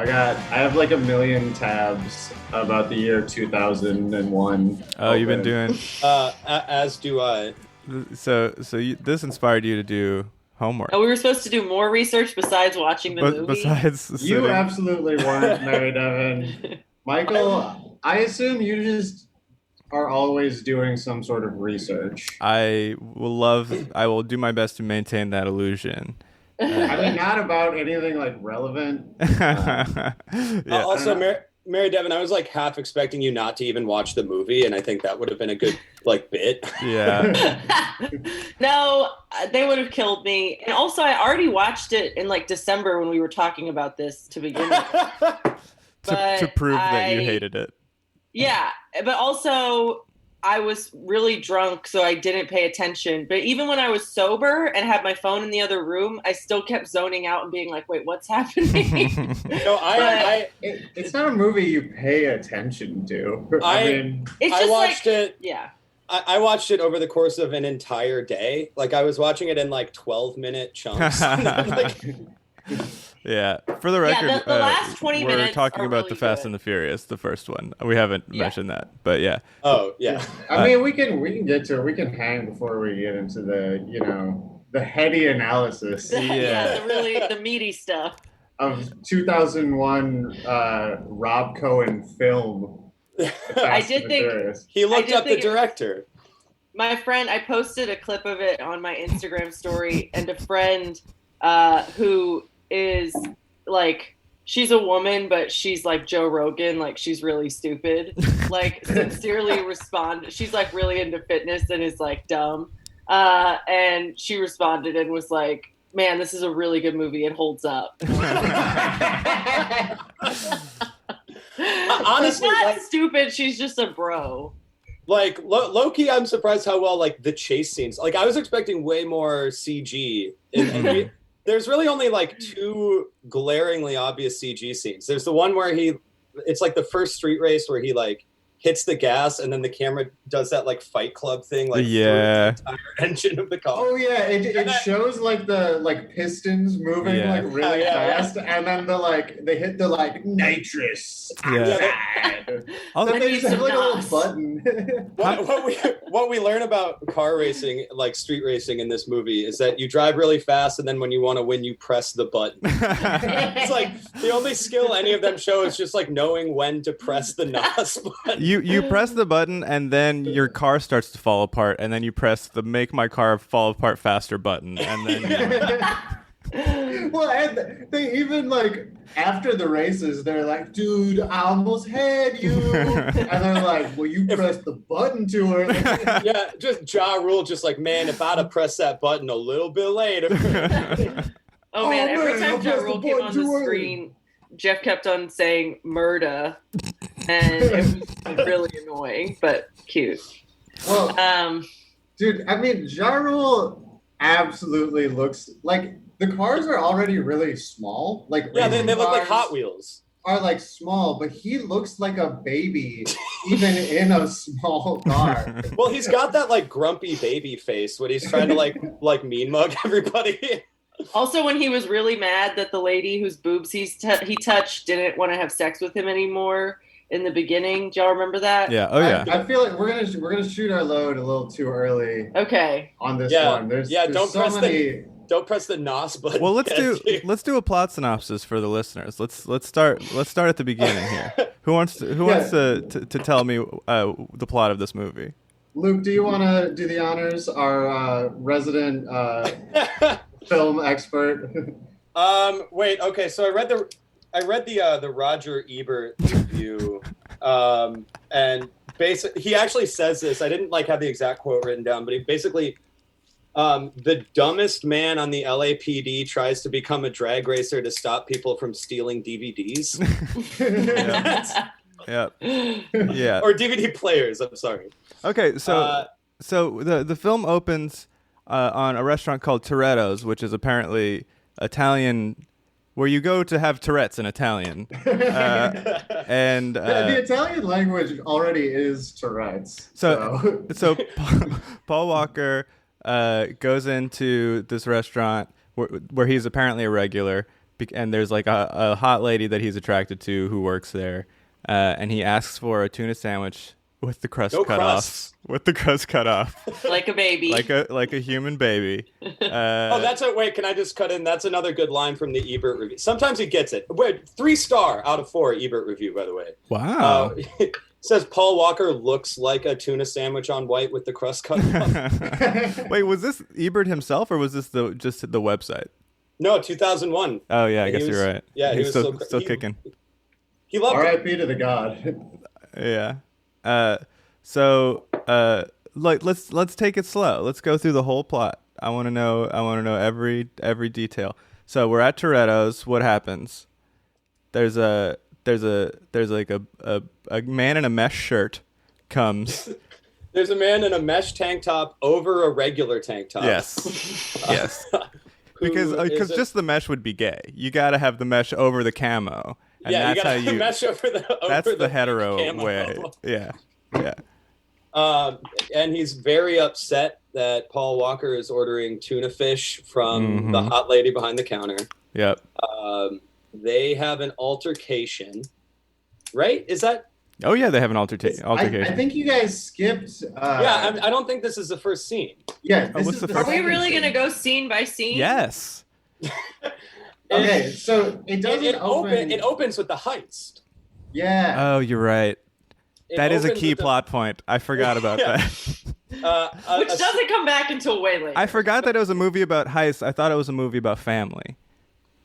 I have like a million tabs about the year 2001. Oh, you've been open. doing As do I. this inspired you to do homework. Oh, we were supposed to do more research besides watching the But movie. besides You sitting, absolutely weren't, Mary Devon. Michael, I assume you just are always doing some sort of research. I will do my best to maintain that illusion. I mean, not about anything like relevant. Yeah. Also, Mary Devon, I was like half expecting you not to even watch the movie, and I think that would have been a good like bit. Yeah. No, they would have killed me. And also, I already watched it in like December when we were talking about this to begin with. To prove that you hated it. Yeah, but also I was really drunk, so I didn't pay attention. But even when I was sober and had my phone in the other room, I still kept zoning out and being like, wait, what's happening? No, It's not a movie you pay attention to. I mean, it's just watched it. Yeah. I watched it over the course of an entire day. Like I was watching it in like 12-minute chunks. Yeah. For the record, the last 20 we're minutes talking are about really the Fast good. and the Furious, the first one. We haven't mentioned that, but yeah. Oh yeah. I mean, we can get to it. We can hang before we get into the heady analysis The meaty stuff. of 2001 Rob Cohen film. I did think he looked up the director. My friend, I posted a clip of it on my Instagram story, and a friend who is like, she's a woman, but she's like Joe Rogan, like she's really stupid, like sincerely responded. She's like really into fitness and is like dumb. And she responded and was like, man, this is a really good movie. It holds up. Honestly, she's not stupid. She's just a bro. Like low-key, I'm surprised how well like the chase scenes. Like I was expecting way more CG. There's really only like two glaringly obvious CG scenes. There's the one where it's like the first street race where he like hits the gas and then the camera does that like Fight Club thing, like through the entire engine of the car. Oh yeah, it shows like the like pistons moving like really fast, and then they hit the like nitrous outside. Then they just have like a little button. What we learn about car racing, like street racing in this movie, is that you drive really fast, and then when you want to win, you press the button. It's like the only skill any of them show is just like knowing when to press the NOS button. You press the button and then your car starts to fall apart, and then you press the make my car fall apart faster button, and then Well, and they even like after the races, they're like, dude, I almost had you. And they're like, well, you pressed the button too early. Yeah, just Ja Rule, just like, man, if I'd have pressed that button a little bit later. Oh man, every time Ja Rule came on the screen, Jeff kept on saying murder, and it was really annoying, but cute. Well, dude, I mean, Ja Rule absolutely looks like the cars are already really small. Like they look like Hot Wheels. Are like small, but he looks like a baby even in a small car. Well, he's got that like grumpy baby face when he's trying to like mean mug everybody. Also, when he was really mad that the lady whose boobs he touched didn't want to have sex with him anymore in the beginning. Do y'all remember that? Yeah. Oh yeah. I feel like we're gonna shoot our load a little too early. Okay. On this one, there's don't press the NOS button. Well, let's do a plot synopsis for the listeners. Let's start at the beginning here. Who wants to tell me the plot of this movie? Luke, do you want to do the honors? Our resident film expert. Wait. Okay. So I read the Roger Ebert review, and basically he actually says this. I didn't have the exact quote written down, but he basically. The dumbest man on the LAPD tries to become a drag racer to stop people from stealing DVDs. Yeah. Yeah. Or DVD players, I'm sorry. Okay, so the film opens on a restaurant called Toretto's, which is apparently Italian, where you go to have Tourette's in Italian. And the Italian language already is Tourette's. So Paul Walker goes into this restaurant where he's apparently a regular and there's like a hot lady that he's attracted to who works there, and he asks for a tuna sandwich with the crust cut off. With the crust cut off. Like a baby. Like a human baby. Wait, can I just cut in? That's another good line from the Ebert review. Sometimes he gets it. Wait, 3-star out of 4 Ebert review, by the way. Wow. It says Paul Walker looks like a tuna sandwich on white with the crust cut off. Wait, was this Ebert himself, or was this just the website? No, 2001. Oh yeah, I guess you're right. Yeah, he's still kicking. He loved R.I.P. to the god. Yeah. So let's take it slow. Let's go through the whole plot. I want to know every detail. So we're at Toretto's. What happens? There's like a man in a mesh shirt comes. There's a man in a mesh tank top over a regular tank top. Yes. Because just the mesh would be gay. You got to have the mesh over the camo. And yeah, that's you gotta how you mesh over that's the hetero camo. way. Yeah. And he's very upset that Paul Walker is ordering tuna fish from the hot lady behind the counter. Yep. They have an altercation, right? Is that? Oh yeah, they have an altercation. I think you guys skipped. I don't think this is the first scene. Yeah. What's the first? Are we really gonna go scene by scene? Yes. Okay, so it doesn't open. It opens with the heist. Yeah. Oh, you're right. That is a key plot point. I forgot about that. Which doesn't come back until way later. I forgot that it was a movie about heists. I thought it was a movie about family.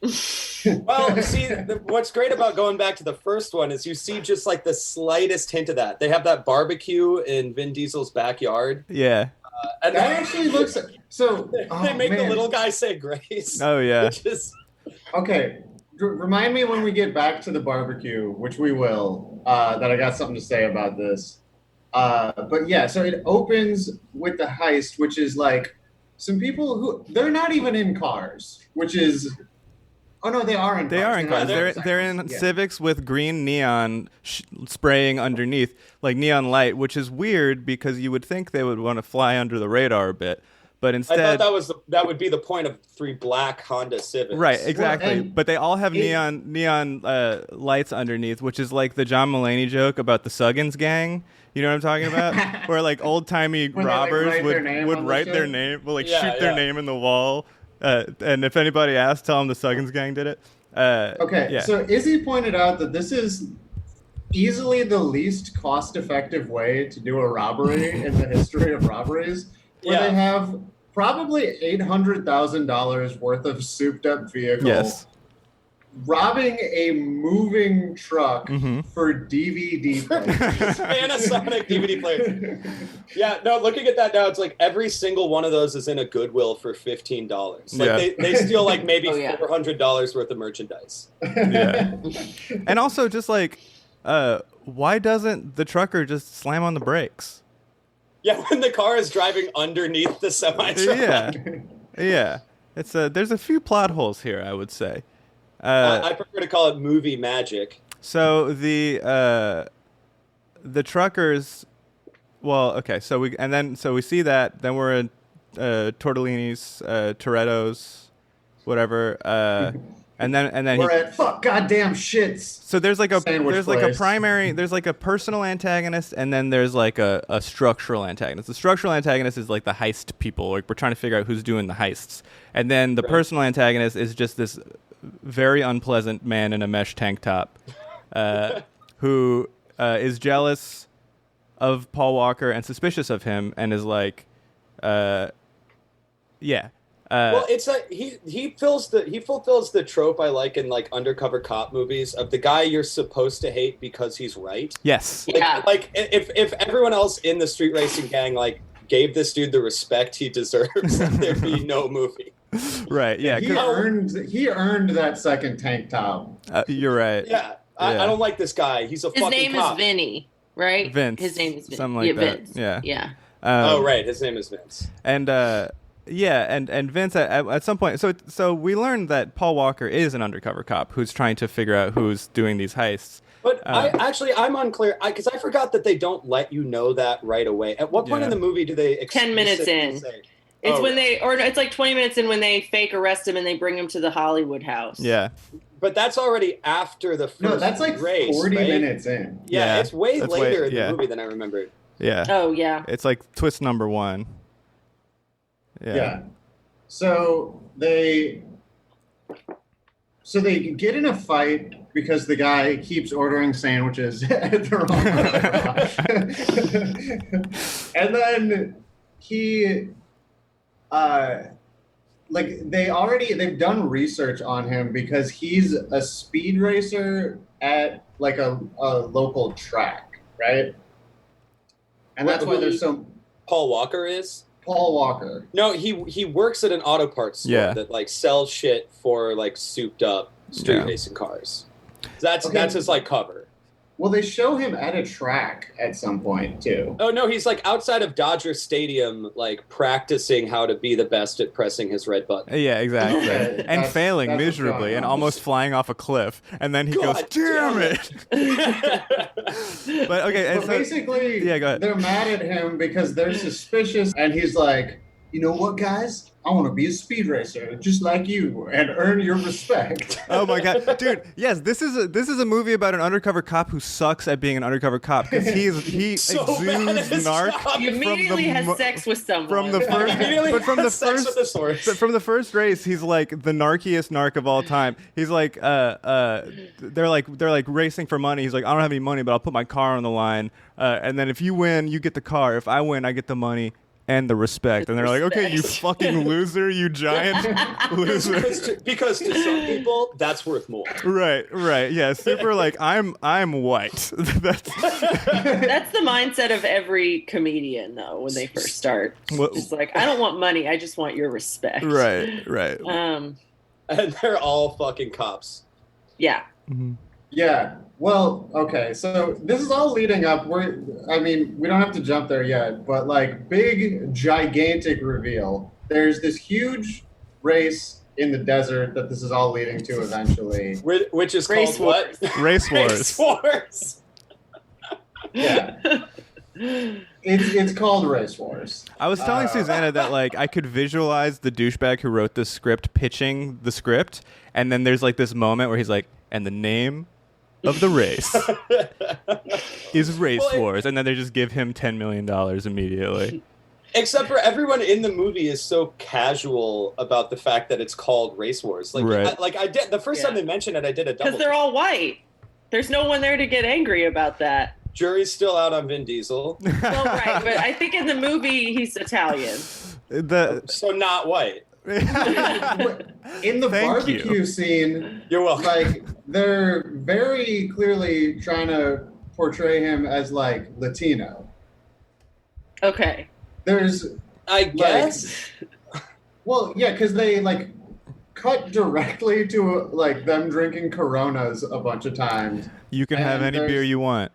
Well, see, what's great about going back to the first one is you see just like the slightest hint of that. They have that barbecue in Vin Diesel's backyard. Yeah. And that actually looks so. They make the little guy say grace. Oh yeah. Which is... Okay. Remind me when we get back to the barbecue, which we will, that I got something to say about this. But yeah, so it opens with the heist, which is like some people who they're not even in cars, which is. Oh no, they are in cars. They are in cars. They're in Civics with green neon spraying underneath, like neon light, which is weird because you would think they would want to fly under the radar a bit. But instead, I thought that would be the point of 3 black Honda Civics. Right, exactly. Well, but they all have neon lights underneath, which is like the John Mulaney joke about the Suggins gang. You know what I'm talking about? Where like old timey robbers would write their name, shoot their name in the wall. And if anybody asks, tell them the Suggins gang did it. So Izzy pointed out that this is easily the least cost-effective way to do a robbery in the history of robberies. Where they have probably $800,000 worth of souped-up vehicle, robbing a moving truck for DVD players. Panasonic DVD players. Yeah, no, looking at that now, it's like every single one of those is in a Goodwill for $15. Like they steal like maybe $400 worth of merchandise. Yeah. And also just like, why doesn't the trucker just slam on the brakes? Yeah, when the car is driving underneath the semi-truck. Yeah. It's there's a few plot holes here, I would say. I prefer to call it movie magic. So the truckers, well, okay, so we see that, then we're in Tortellini's, Toretto's, whatever, and then we're at fuck goddamn shits. So there's like a place. there's like a personal antagonist, and then there's like a structural antagonist. The structural antagonist is like the heist people, like we're trying to figure out who's doing the heists, and then the personal antagonist is just this very unpleasant man in a mesh tank top, who is jealous of Paul Walker and suspicious of him, and is like, well, it's like he fulfills the trope I like in like undercover cop movies of the guy you're supposed to hate because he's right. Yes. Like if everyone else in the street racing gang like gave this dude the respect he deserves, there'd be no movie. Right. Yeah. He earned that second tank top. You're right. Yeah. I don't like this guy. He's a fucking cop. His name is Vinny, right? Vince. His name is Vince. Something like that. Vince. Yeah. Oh right, his name is Vince. And and Vince at some point, so we learned that Paul Walker is an undercover cop who's trying to figure out who's doing these heists. But I'm unclear because I forgot that they don't let you know that right away. At what point in the movie do they 10 minutes in. say? It's when it's like 20 minutes in when they fake arrest him and they bring him to the Hollywood house. Yeah. But that's already after the first. No, that's like race, 40 right? minutes in. Yeah, it's way later in the movie than I remembered. Yeah. Oh yeah. It's like twist number 1. Yeah. So they get in a fight because the guy keeps ordering sandwiches at the wrong restaurant. And then he they've done research on him because he's a speed racer at like a local track, right? And that's why there's so Paul Walker is? Paul Walker. No, he works at an auto parts store that like sells shit for like souped up street racing cars. That's his like cover. Well, they show him at a track at some point too. Oh no, he's like outside of Dodger Stadium, like practicing how to be the best at pressing his red button. Yeah, exactly. Okay, and failing miserably and almost flying off a cliff. And then he goes, damn it! But okay, but basically, go ahead. They're mad at him because they're suspicious, and he's like, you know what, guys? I want to be a speed racer just like you and earn your respect. Oh my god, dude! Yes, this is a movie about an undercover cop who sucks at being an undercover cop because he exudes narc. He immediately has sex with someone. From the first race, he's like the narkiest narc of all time. He's like, they're like racing for money. He's like, I don't have any money, but I'll put my car on the line. And then if you win, you get the car. If I win, I get the money and the respect. And they're like, okay, you fucking loser, you giant loser. Because to some people, that's worth more. Right. Yeah, super like, I'm white. That's the mindset of every comedian, though, when they first start. It's like, I don't want money, I just want your respect. Right. And they're all fucking cops. Yeah. Mm-hmm. Yeah. Well, okay, so this is all leading up. We don't have to jump there yet, but like big, gigantic reveal. There's this huge race in the desert that this is all leading to eventually. Which is called what? Race Wars. Race Wars. Yeah. It's called Race Wars. I was telling Susanna that like I could visualize the douchebag who wrote the script pitching the script, and then there's like this moment where he's like, and the name of the race is Race Wars, and then they just give him $10 million immediately. Except for everyone in the movie is so casual about the fact that it's called Race Wars. Like, right. I did the first time they mentioned it, I did a double. Because they're all white. There's no one there to get angry about that. Jury's still out on Vin Diesel. Well, right, but I think in the movie he's Italian. So not white. In the barbecue scene, you're welcome. Like they're very clearly trying to portray him as like Latino. Okay. I guess. Well, yeah, because they like cut directly to like them drinking Coronas a bunch of times. You can have any beer you want,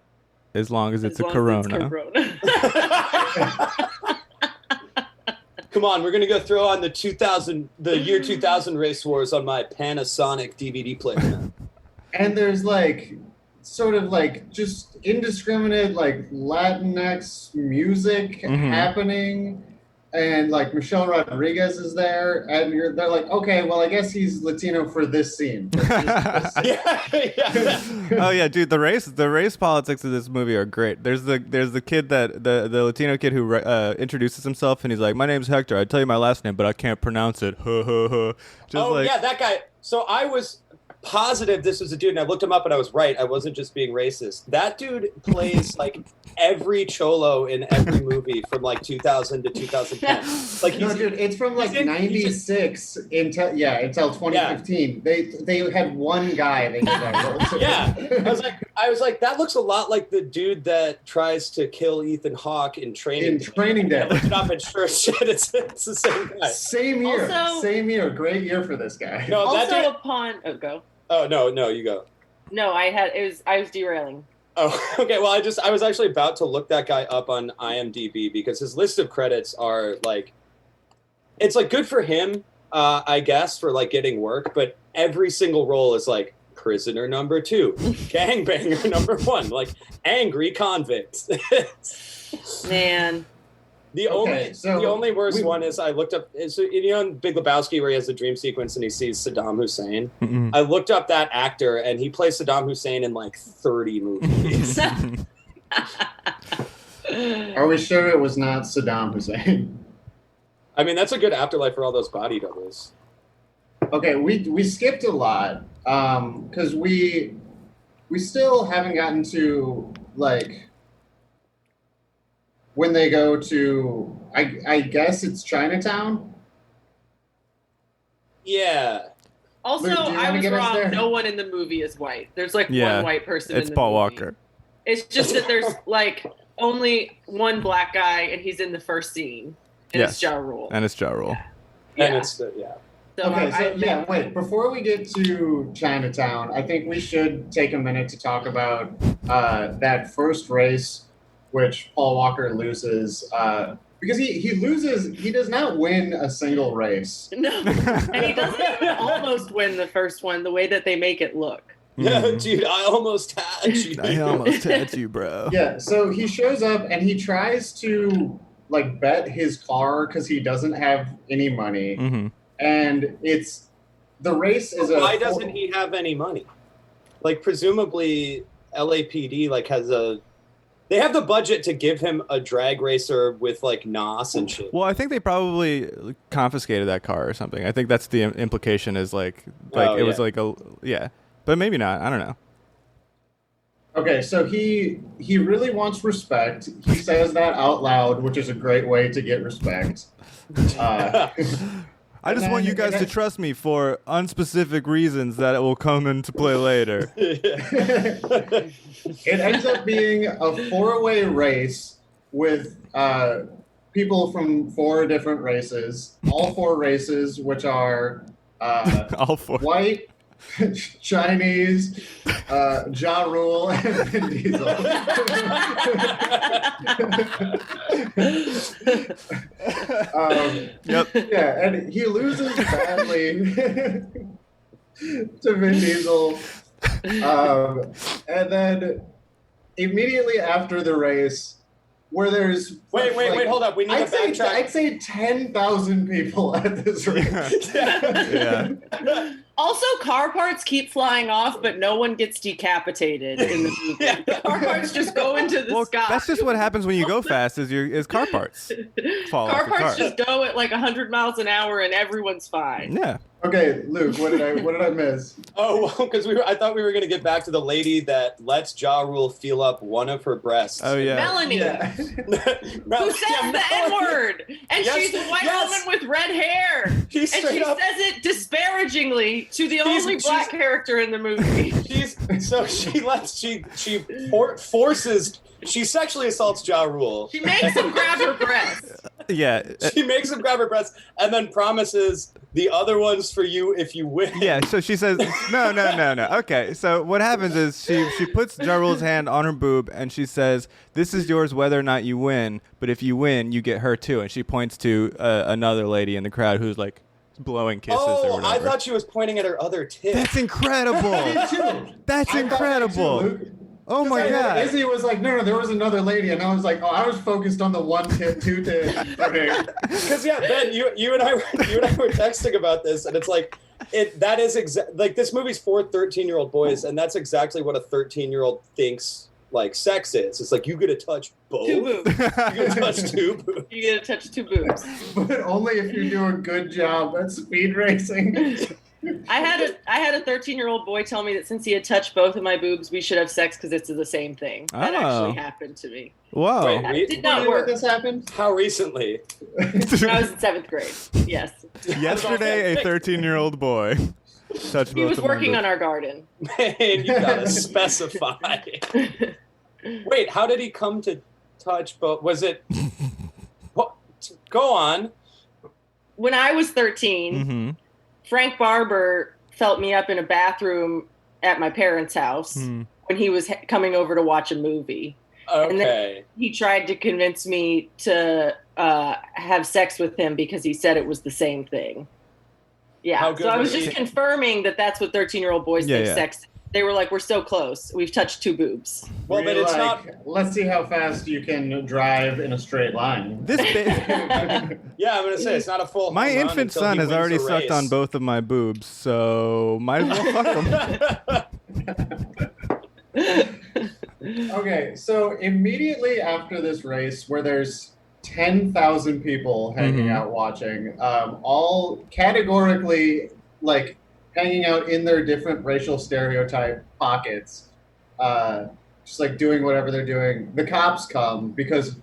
as long as it's a Corona. Come on, we're gonna go throw on the year 2000 Race Wars on my Panasonic DVD player now. And there's like sort of like just indiscriminate like Latinx music happening, and like Michelle Rodriguez is there, and they're like, okay, well, I guess he's Latino for this scene. Oh yeah, dude, the race politics of this movie are great. There's the kid that the Latino kid who introduces himself, and he's like, my name's Hector. I'd tell you my last name, but I can't pronounce it. Yeah, that guy. So I was positive this was a dude, and I looked him up, and I was right. I wasn't just being racist. That dude plays like every cholo in every movie from like 2000 to 2010. Like, no, dude, it's from like 96 until 2015. Yeah. They had one guy they did that role to. Yeah, I was like, that looks a lot like the dude that tries to kill Ethan Hawke in Training Day. I looked it up, and sure as shit, it's the same guy. Same year. Great year for this guy. No, go. Oh no, you go. No, I was derailing. Oh, okay. Well, I was actually about to look that guy up on IMDb because his list of credits are like, it's like good for him, I guess, for like getting work, but every single role is like prisoner number 2, gangbanger number 1, like angry convict. Man. The only worst one is I looked up. So, in Big Lebowski where he has the dream sequence and he sees Saddam Hussein. Mm-hmm. I looked up that actor and he plays Saddam Hussein in like 30 movies. Are we sure it was not Saddam Hussein? I mean, that's a good afterlife for all those body doubles. Okay, we skipped a lot because we still haven't gotten to like. When they go to, I guess it's Chinatown? Yeah. Also, Luke, I was wrong. No one in the movie is white. There's like one white person in the movie. It's Paul Walker. It's just that there's like only one black guy and he's in the first scene. And it's Ja Rule. And it's Ja Rule. Yeah. And it's, So wait. Before we get to Chinatown, I think we should take a minute to talk about that first race which Paul Walker loses because he loses. He does not win a single race. No, and he doesn't even almost win the first one the way that they make it look. Yeah, dude, I almost had you. I almost had you, bro. Yeah, so he shows up and he tries to like bet his car because he doesn't have any money, and the race is Why doesn't he have any money? Like presumably LAPD like has a. They have the budget to give him a drag racer with like NOS and shit. Well, I think they probably confiscated that car or something. I think that's the implication is like was like but maybe not. I don't know. Okay, so he really wants respect. He says that out loud, which is a great way to get respect. I just want you guys to trust me for unspecific reasons that it will come into play later. It ends up being a 4-way race with people from 4 different races. All 4 races, which are all 4 white, Chinese, Ja Rule, and Vin Diesel. Yep. Yeah, and he loses badly to Vin Diesel. And then immediately after the race, where there's wait, hold up. We need to backtrack. I'd say 10,000 people at this race. Yeah. Also, car parts keep flying off, but no one gets decapitated in the movie. Car parts just go into the sky. That's just what happens when you go fast. Is car parts fall off car the parts car. just go at like 100 miles an hour, and everyone's fine. Yeah. Okay, Luke, what did I miss? Oh, well, because I thought we were going to get back to the lady that lets Ja Rule feel up one of her breasts. Oh yeah, Melanie, who says the N-word, and she's a white woman with red hair, and she says it disparagingly to the only black character in the movie. She sexually assaults Ja Rule. She makes him grab her breasts. Yeah. She makes him grab her breasts and then promises the other one's for you if you win. Yeah, so she says, no. Okay, so what happens is she puts Ja Rule's hand on her boob and she says, this is yours whether or not you win, but if you win, you get her too. And she points to another lady in the crowd who's like blowing kisses or whatever. I thought she was pointing at her other tit. That's incredible. That's incredible. Oh my God! Izzy was like, no, there was another lady, and I was like, I was focused on the 1 tit, 2 tit. Because Ben, you and I were texting about this, and it's like, that is like this movie's for 13-year-old boys, and that's exactly what a 13-year-old thinks like sex is. It's like you get to touch both. 2 boobs. You get to touch 2 boobs. You get to touch 2 boobs. But only if you do a good job at speed racing. I had a 13-year-old boy tell me that since he had touched both of my boobs, we should have sex because it's the same thing. That actually happened to me. Whoa! It did not work. This happened? How recently? When I was in 7th grade. Yes. Yesterday, a 13-year-old boy touched both. He was working on our garden. Man, you gotta specify. Wait, how did he come to touch both? Was it? What? Go on. When I was 13, Frank Barber felt me up in a bathroom at my parents' house when he was coming over to watch a movie. Okay. And then he tried to convince me to have sex with him because he said it was the same thing. Yeah. So I was just confirming that that's what 13-year-old boys think sex is. They were like, we're so close. We've touched 2 boobs. Well, but it's not. Let's see how fast you can drive in a straight line. This Yeah, I'm gonna say it's not a full. my home run infant until son he has wins already a sucked race. on both of my boobs, so might as well fuck him. Okay, so immediately after this race, where there's 10,000 people hanging out watching, all categorically like hanging out in their different racial stereotype pockets, just like doing whatever they're doing. The cops come because,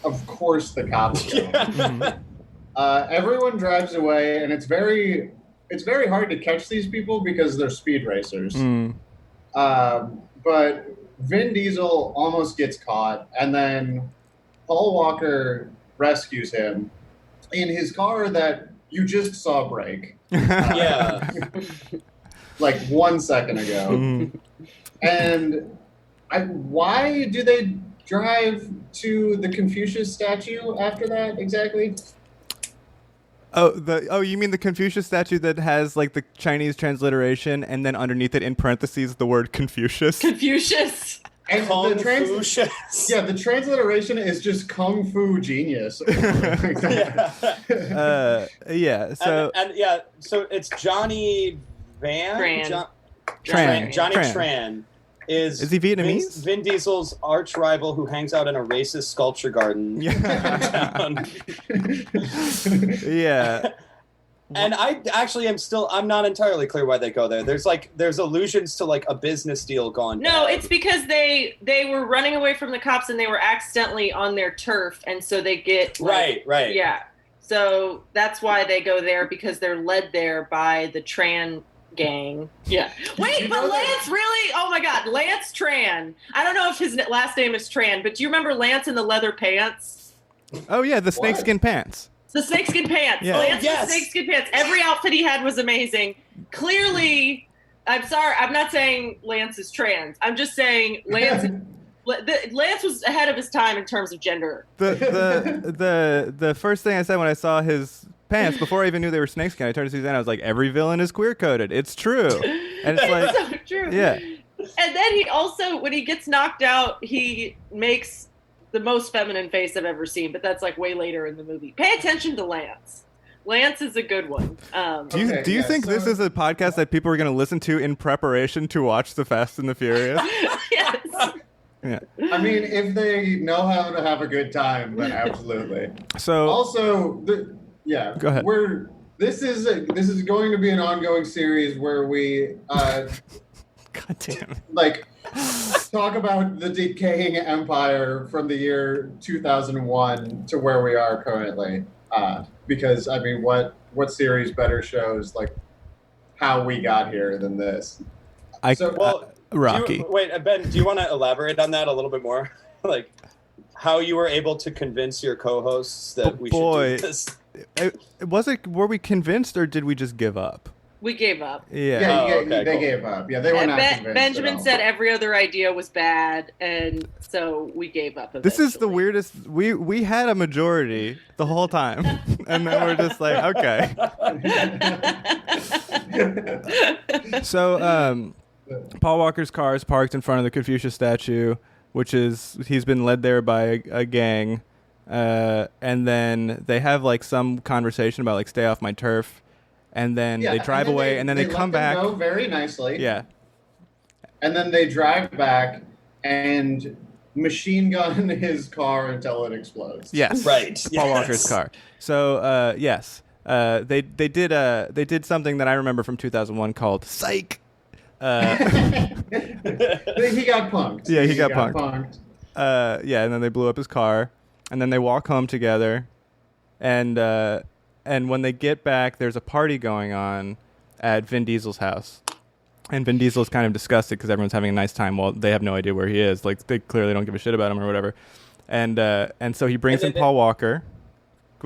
of course, the cops come. Everyone drives away, and it's very hard to catch these people because they're speed racers. But Vin Diesel almost gets caught, and then Paul Walker rescues him in his car that you just saw break. Yeah. Like 1 second ago. And why do they drive to the Confucius statue after that exactly? You mean the Confucius statue that has like the Chinese transliteration and then underneath it in parentheses the word Confucius? Confucius. And the transliteration is just Kung Fu genius. So it's Johnny Van? Tran. Johnny Tran. Is he Vietnamese? Vin Diesel's arch rival who hangs out in a racist sculpture garden. Yeah. And I'm not entirely clear why they go there. There's allusions to like a business deal gone bad. No, it's because they were running away from the cops and they were accidentally on their turf, and so they get right. Yeah. So that's why they go there, because they're led there by the Tran gang. Yeah. Wait, but Lance really? Oh my God, Lance Tran. I don't know if his last name is Tran, but do you remember Lance in the leather pants? Oh yeah, the snakeskin pants. The snakeskin pants. Yeah. Lance with snakeskin pants. Every outfit he had was amazing. Clearly, I'm sorry, I'm not saying Lance is trans. I'm just saying Lance was ahead of his time in terms of gender. The first thing I said when I saw his pants, before I even knew they were snakeskin, I turned to Suzanne, I was like, every villain is queer coded. It's true. And it's like, so true. Yeah. And then he also, when he gets knocked out, he makes the most feminine face I've ever seen, but that's like way later in the movie. Pay attention to Lance. Lance is a good one. Do you think this is a podcast that people are going to listen to in preparation to watch The Fast and the Furious? Yes. Yeah. I mean, if they know how to have a good time, then absolutely. So also, go ahead. This is going to be an ongoing series where we God damn it. like talk about the decaying empire from the year 2001 to where we are currently. Because I mean, what series better shows like how we got here than this? Rocky. Ben, do you want to elaborate on that a little bit more? Like how you were able to convince your co-hosts that we should do this? Were we convinced or did we just give up? We gave up. Yeah. They gave up. Yeah, they were not convinced. Benjamin said every other idea was bad, and so we gave up. This is the weirdest. We had a majority the whole time, and then we're just like, okay. So, Paul Walker's car is parked in front of the Confucius statue, he's been led there by a gang, and then they have like some conversation about like stay off my turf. And then they drive away, and then they come back. Go very nicely. Yeah. And then they drive back and machine gun his car until it explodes. Yes. Right. Paul Walker's car. So yes, they did something that I remember from 2001 called Psych. He got punked. Yeah, he got punked. And then they blew up his car, and then they walk home together, and when they get back, there's a party going on at Vin Diesel's house. And Vin Diesel's kind of disgusted because everyone's having a nice time while they have no idea where he is. Like, they clearly don't give a shit about him or whatever. And so he brings in Paul Walker.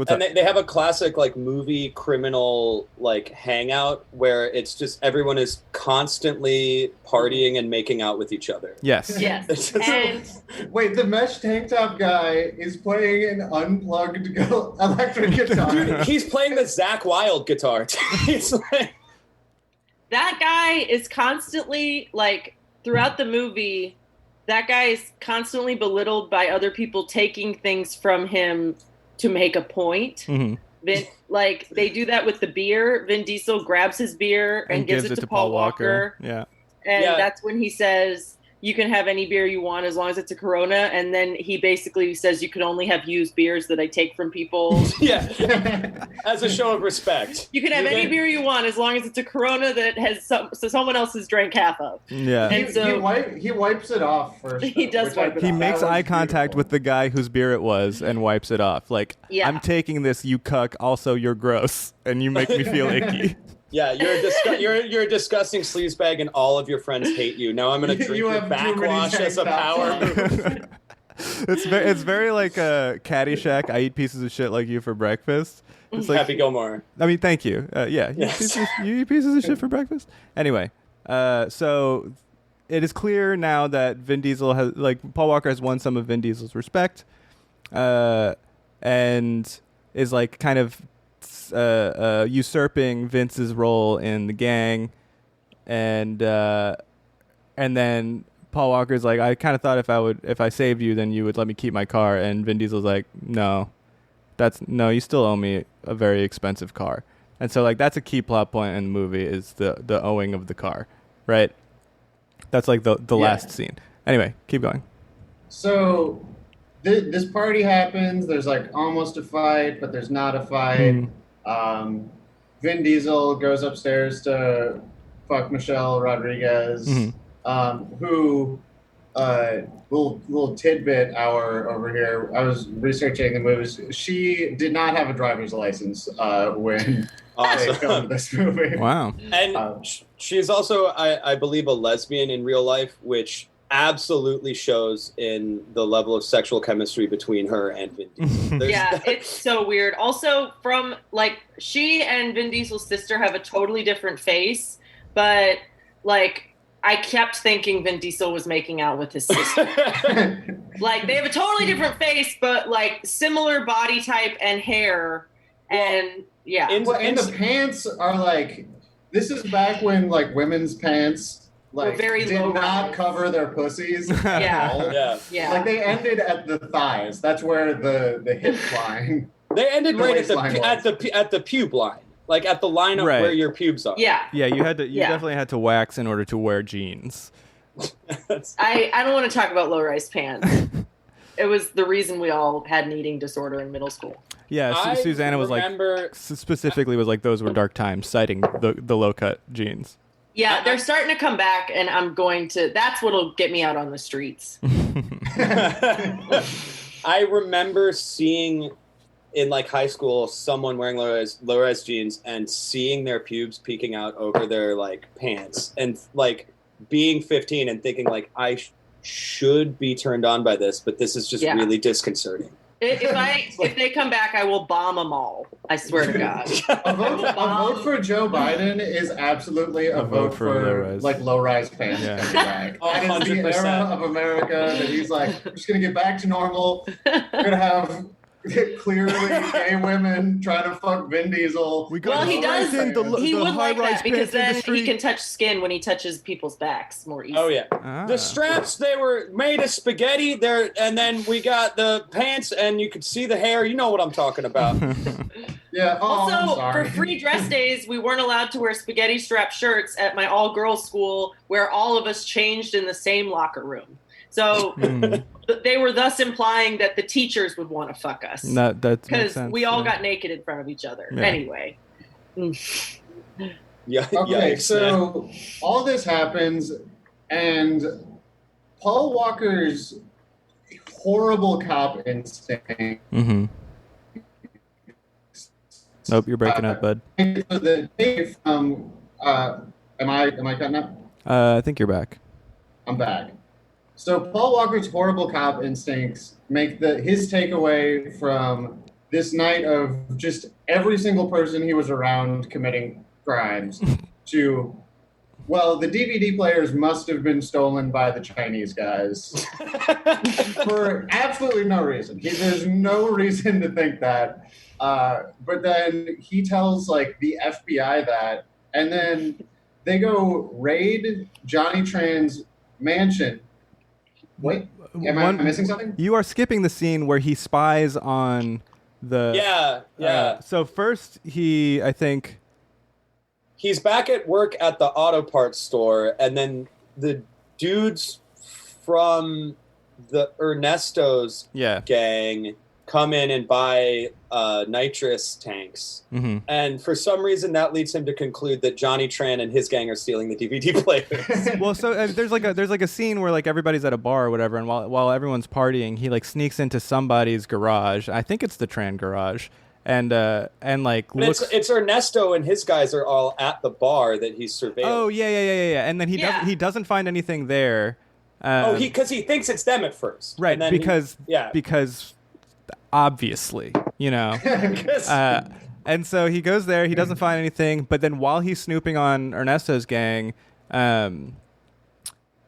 They have a classic, like, movie criminal, like, hangout where it's just everyone is constantly partying and making out with each other. Yes. Yes. Wait, the mesh tank top guy is playing an unplugged electric guitar. Dude, he's playing the Zakk Wylde guitar. He's like... that guy is constantly, like, throughout the movie, that guy is constantly belittled by other people taking things from him to make a point. Like, they do that with the beer. Vin Diesel grabs his beer and gives it to Paul Walker. Yeah. And that's when he says, you can have any beer you want as long as it's a Corona. And then he basically says you can only have used beers that I take from people. As a show of respect. You can have any beer you want as long as it's a Corona that has so someone else has drank half of. Yeah. And he wipes it off first. He does wipe it off. He makes eye contact with the guy whose beer it was and wipes it off. Like, I'm taking this, you cuck, also you're gross, and you make me feel icky. Yeah, you're a disgusting sleazebag, and all of your friends hate you. Now I'm going to drink your backwash as a power move. It's very like a Caddyshack. I eat pieces of shit like you for breakfast. It's like, Happy Gilmore. I mean, thank you. You eat pieces of shit for breakfast. Anyway, so it is clear now that Vin Diesel has, like, Paul Walker has won some of Vin Diesel's respect, and is like kind of usurping Vince's role in the gang, and then Paul Walker's like, I kind of thought if I saved you, then you would let me keep my car, and Vin Diesel's like, no, you still owe me a very expensive car, and so like that's a key plot point in the movie is the owing of the car, right? That's like the last scene. Anyway, keep going. So this party happens. There's like almost a fight, but there's not a fight. Vin Diesel goes upstairs to fuck Michelle Rodriguez, who, little tidbit hour over here. I was researching the movies. She did not have a driver's license when they filmed this movie. Wow. And she is also, I believe, a lesbian in real life, which absolutely shows in the level of sexual chemistry between her and Vin Diesel. It's so weird. Also, from like, she and Vin Diesel's sister have a totally different face, but like, I kept thinking Vin Diesel was making out with his sister. Like, they have a totally different face, but like similar body type and hair. And and the pants are like, this is back when like women's pants like very did low not rise. Cover their pussies. Yeah. Like they ended at the thighs. That's where the hip line. They ended right at the pube line, like at the line of where your pubes are. Yeah. Yeah, you definitely had to wax in order to wear jeans. I don't want to talk about low-rise pants. It was the reason we all had an eating disorder in middle school. Yeah, Susanna was like, specifically was like, those were dark times, citing the low-cut jeans. Yeah, they're starting to come back, and that's what'll get me out on the streets. I remember seeing in like high school someone wearing low-rise jeans and seeing their pubes peeking out over their like pants, and like being 15 and thinking like, I should be turned on by this, but this is just really disconcerting. If they come back, I will bomb them all. I swear to God. A vote for Joe Biden is absolutely a vote for like low-rise pants. Yeah. That is the era of America that he's like, we're just gonna get back to normal. We're gonna have clearly gay women trying to fuck Vin Diesel. He does. He would like that because then he can touch skin when he touches people's backs more easily. Oh yeah. The straps, they were made of spaghetti there, and then we got the pants, and you could see the hair. You know what I'm talking about. Yeah. Also, for free dress days, we weren't allowed to wear spaghetti strap shirts at my all-girls school, where all of us changed in the same locker room. So they were thus implying that the teachers would want to fuck us. Because we all got naked in front of each other. Yeah. Anyway. Okay, so all this happens, and Paul Walker's horrible cop instinct. Nope, you're breaking up, bud. Am I cutting up? I think you're back. I'm back. So Paul Walker's horrible cop instincts make his takeaway from this night of just every single person he was around committing crimes to, well, the DVD players must have been stolen by the Chinese guys for absolutely no reason. There's no reason to think that. But then he tells like the FBI that, and then they go raid Johnny Tran's mansion. Wait, am I missing something? You are skipping the scene where he spies on the... Yeah. So first I think... He's back at work at the auto parts store, and then the dudes from the Ernesto's gang come in and buy nitrous tanks. Mm-hmm. And for some reason, that leads him to conclude that Johnny Tran and his gang are stealing the DVD players. Well, so there's like a scene where like everybody's at a bar or whatever, and while everyone's partying, he like sneaks into somebody's garage. I think it's the Tran garage. And like looks... It's Ernesto and his guys are all at the bar that he's surveilling. Oh yeah. And then he doesn't find anything there. Because he thinks it's them at first, right? And then because obviously, you know. And so he goes there. He doesn't find anything. But then while he's snooping on Ernesto's gang,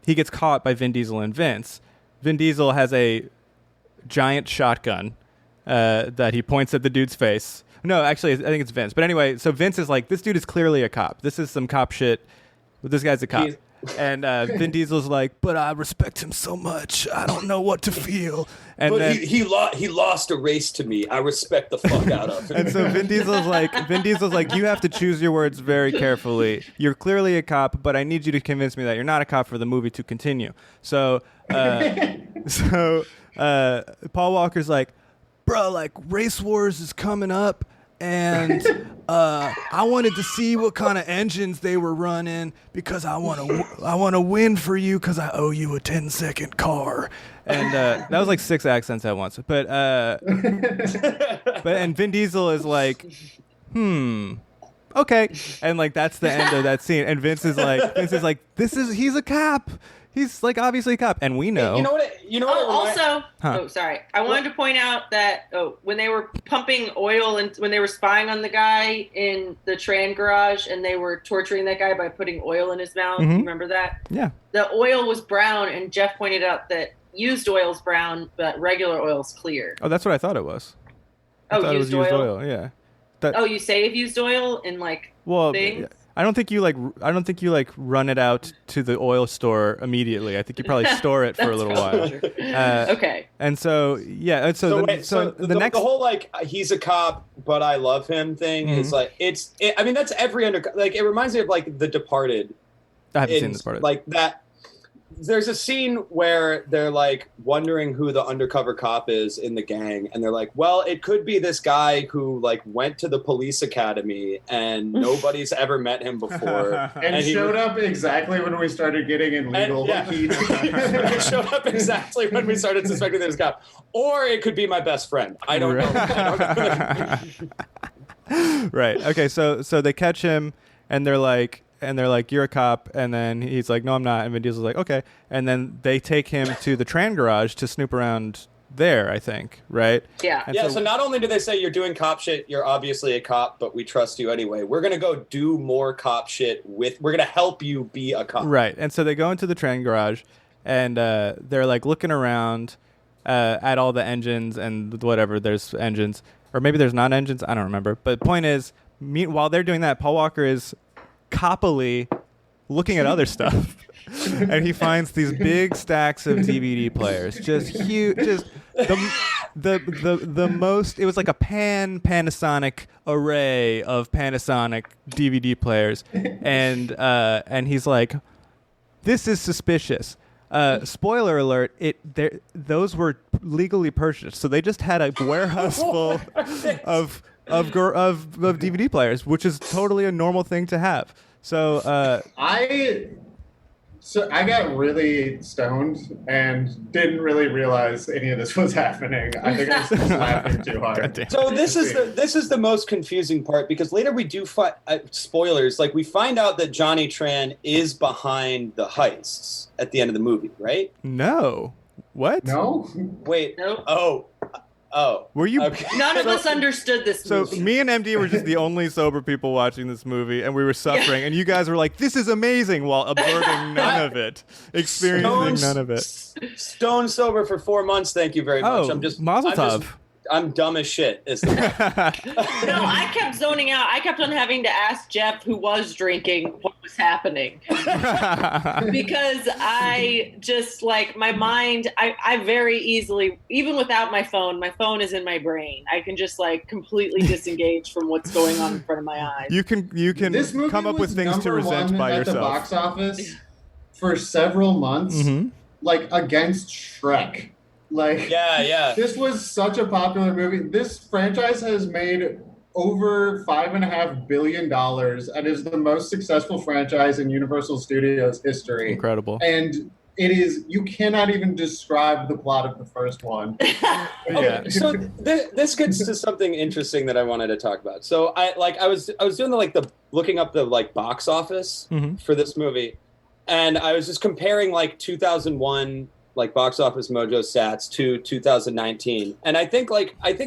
he gets caught by Vin Diesel and Vince. Vin Diesel has a giant shotgun that he points at the dude's face. No, actually, I think it's Vince. But anyway, so Vince is like, this dude is clearly a cop. This is some cop shit. This guy's a cop. And Vin Diesel's like, but I respect him so much. I don't know what to feel. And but then, he lost a race to me. I respect the fuck out of him. And so Vin Diesel's like, you have to choose your words very carefully. You're clearly a cop, but I need you to convince me that you're not a cop for the movie to continue. So Paul Walker's like, bro, like Race Wars is coming up, and I wanted to see what kind of engines they were running because I want to win for you because I owe you a 10-second car. And that was like 6 accents at once. But and Vin Diesel is like, okay, and like that's the end of that scene. And Vince is like, he's a cop. He's like obviously a cop, and we know. You know what? Also, sorry. I wanted to point out that when they were pumping oil and when they were spying on the guy in the Tran garage, and they were torturing that guy by putting oil in his mouth. Mm-hmm. You remember that? Yeah. The oil was brown, and Jeff pointed out that used oil is brown, but regular oil is clear. Oh, that's what I thought it was. I thought used it was used oil? oil. Yeah. You save used oil in like things? I don't think you run it out to the oil store immediately. I think you probably store it for a little while. Okay. And so the whole like he's a cop but I love him thing is like I mean that's every like it reminds me of like The Departed. I haven't seen The Departed. Like that. There's a scene where they're like wondering who the undercover cop is in the gang, and they're like, well, it could be this guy who like went to the police academy and nobody's ever met him before. and showed up exactly when we started getting in legal heat. It showed up exactly when we started suspecting there's a cop. Or it could be my best friend. I don't know. Right. Okay, so they catch him and they're like, you're a cop, and then he's like, no, I'm not, and Vin Diesel's like, okay, and then they take him to the Tran garage to snoop around there, I think, right? Yeah. And so not only do they say you're doing cop shit, you're obviously a cop, but we trust you anyway. We're going to go do more cop shit we're going to help you be a cop. Right, and so they go into the Tran garage, and they're like looking around at all the engines and whatever, there's engines, or maybe there's not engines, I don't remember, but the point is, while they're doing that, Paul Walker is coppily looking at other stuff, and he finds these big stacks of DVD players, just huge, just the most. It was like a Panasonic array of Panasonic DVD players, and he's like, "This is suspicious." Spoiler alert! Those were legally purchased, so they just had a warehouse full of DVD players, which is totally a normal thing to have. So I got really stoned and didn't really realize any of this was happening. I think I was just laughing too hard. So this is the most confusing part, because later we do find spoilers. Like we find out that Johnny Tran is behind the heists at the end of the movie, right? No. What? No. Wait. Nope. Oh. Were you? Okay. None of us understood this movie. So me and MD were just the only sober people watching this movie, and we were suffering. And you guys were like, "This is amazing," while absorbing none of it, experiencing none of it. Stone sober for 4 months. Thank you very much. Mazel tov. I'm dumb as shit. Is the one. No, I kept zoning out. I kept on having to ask Jeff, who was drinking, what was happening. Because I just, like, my mind, I very easily, even without my phone is in my brain. I can just, like, completely disengage from what's going on in front of my eyes. You can come up with things to resent by yourself. At the box office for several months, like, against Shrek. Like, yeah. This was such a popular movie. This franchise has made over $5.5 billion and is the most successful franchise in Universal Studios history. Incredible. And it is, you cannot even describe the plot of the first one. Okay, so this gets to something interesting that I wanted to talk about. So I was doing the looking up the like box office for this movie, and I was just comparing like 2001 like box office mojo stats to 2019, and I think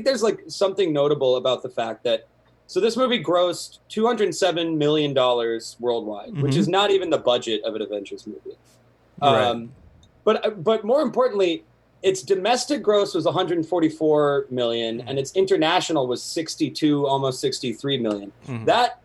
there's like something notable about the fact that this movie grossed $207 million worldwide, which is not even the budget of an Avengers movie. Right. But more importantly, its domestic gross was 144 million, and its international was 62, almost 63 million. That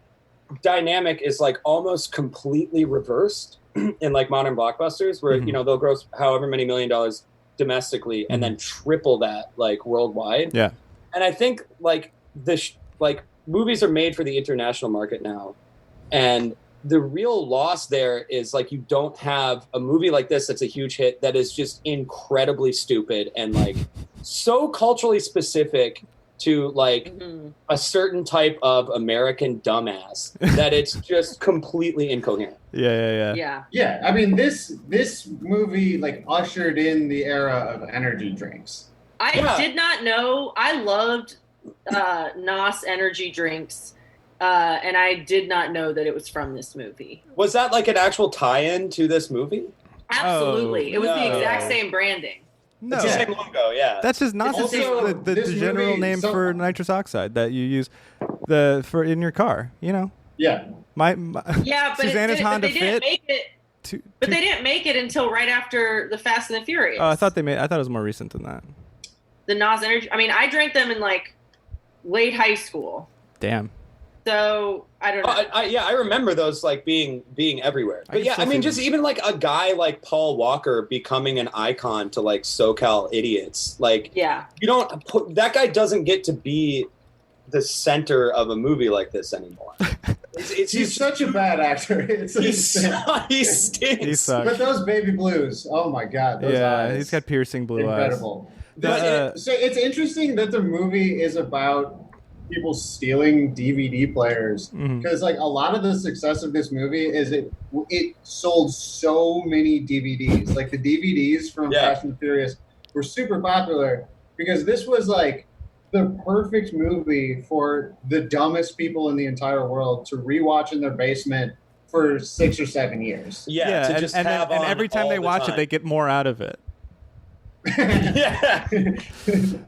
dynamic is like almost completely reversed in like modern blockbusters, where they'll gross however many $1 million domestically and then triple that like worldwide. Yeah, and I think like movies are made for the international market now, and the real loss there is like you don't have a movie like this that's a huge hit that is just incredibly stupid and like so culturally specific to like a certain type of American dumbass that it's just completely incoherent. Yeah. I mean, this movie like ushered in the era of energy drinks. I did not know. I loved NOS energy drinks. And I did not know that it was from this movie. Was that like an actual tie-in to this movie? Absolutely. It was the exact same branding. No. It's the same logo, yeah. That's just not the general name for nitrous oxide that you use for in your car, you know? Yeah. Yeah, but Susanna's Honda Fit. But they didn't make it until right after the Fast and the Furious. Oh, I thought it was more recent than that. The NOS energy. I mean, I drank them in like late high school. Damn. So I don't know. I remember those like being everywhere. But I mean, just even like a guy like Paul Walker becoming an icon to like SoCal idiots. Like, you don't put that guy doesn't get to be the center of a movie like this anymore. He's such a bad actor. He stinks. He sucks. But those baby blues, oh my god, those eyes. He's got piercing blue eyes. Incredible. So it's interesting that the movie is about people stealing DVD players, because like a lot of the success of this movie is it sold so many DVDs. Like the DVDs from Fast and the Furious were super popular because this was like the perfect movie for the dumbest people in the entire world to rewatch in their basement for 6 or 7 years. Yeah, to just and every time they watch it, they get more out of it.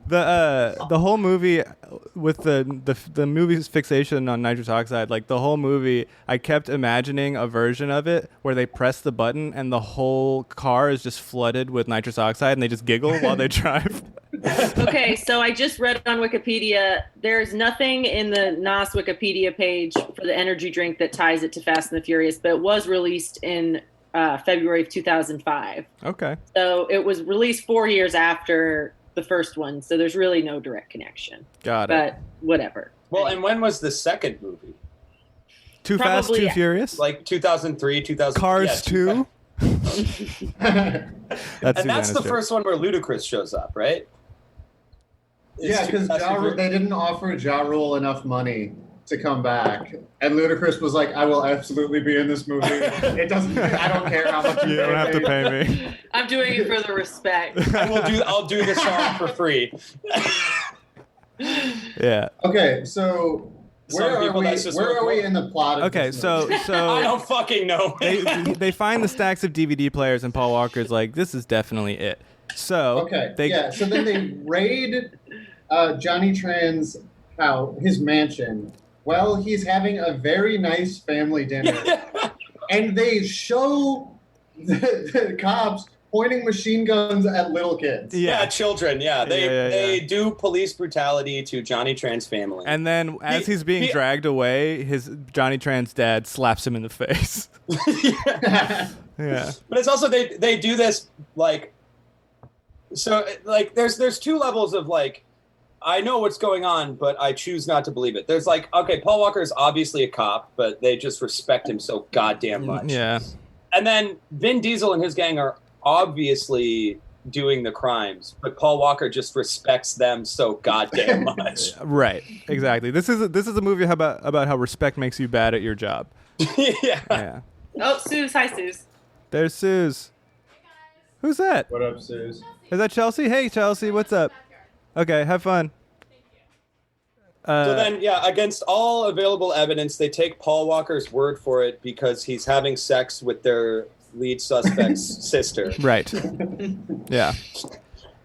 The whole movie with the movie's fixation on nitrous oxide, like the whole movie, I kept imagining a version of it where they press the button and the whole car is just flooded with nitrous oxide and they just giggle while they drive. Okay, so I just read on Wikipedia, there's nothing in the NOS Wikipedia page for the energy drink that ties it to Fast and the Furious, but it was released in February of 2005. Okay. So it was released 4 years after the first one, so there's really no direct connection. Got it. But whatever. Well, and when was the second movie? Too Fast, Too Furious? Like 2003, 2000. Cars 2? That's the first one where Ludacris shows up, right? Yeah, because they didn't offer Ja Rule enough money to come back, and Ludacris was like, "I will absolutely be in this movie. It doesn't. I don't care how much you don't have to pay me. I'm doing it for the respect. I'll do the song for free." Yeah. Okay, so where are we in the plot? Of this movie? so I don't fucking know. they find the stacks of DVD players, and Paul Walker's like, "This is definitely it." So so then they raid Johnny Tran's house, his mansion. Well, he's having a very nice family dinner. And they show the cops pointing machine guns at little kids. Yeah, children. Yeah, they do police brutality to Johnny Tran's family. And then, as he's being dragged away, his Johnny Tran's dad slaps him in the face. Yeah. But it's also they do this like, so like there's two levels of like, I know what's going on, but I choose not to believe it. There's like, okay, Paul Walker is obviously a cop, but they just respect him so goddamn much. Yeah. And then Vin Diesel and his gang are obviously doing the crimes, but Paul Walker just respects them so goddamn much. Right. Exactly. This is a movie about how respect makes you bad at your job. Yeah. Oh, Suze. Hi, Suze. There's Suze. Who's that? What up, Suze? Is that Chelsea? Hey, Chelsea. What's up? Okay, have fun. So then, against all available evidence, they take Paul Walker's word for it because he's having sex with their lead suspect's sister. Right. Yeah.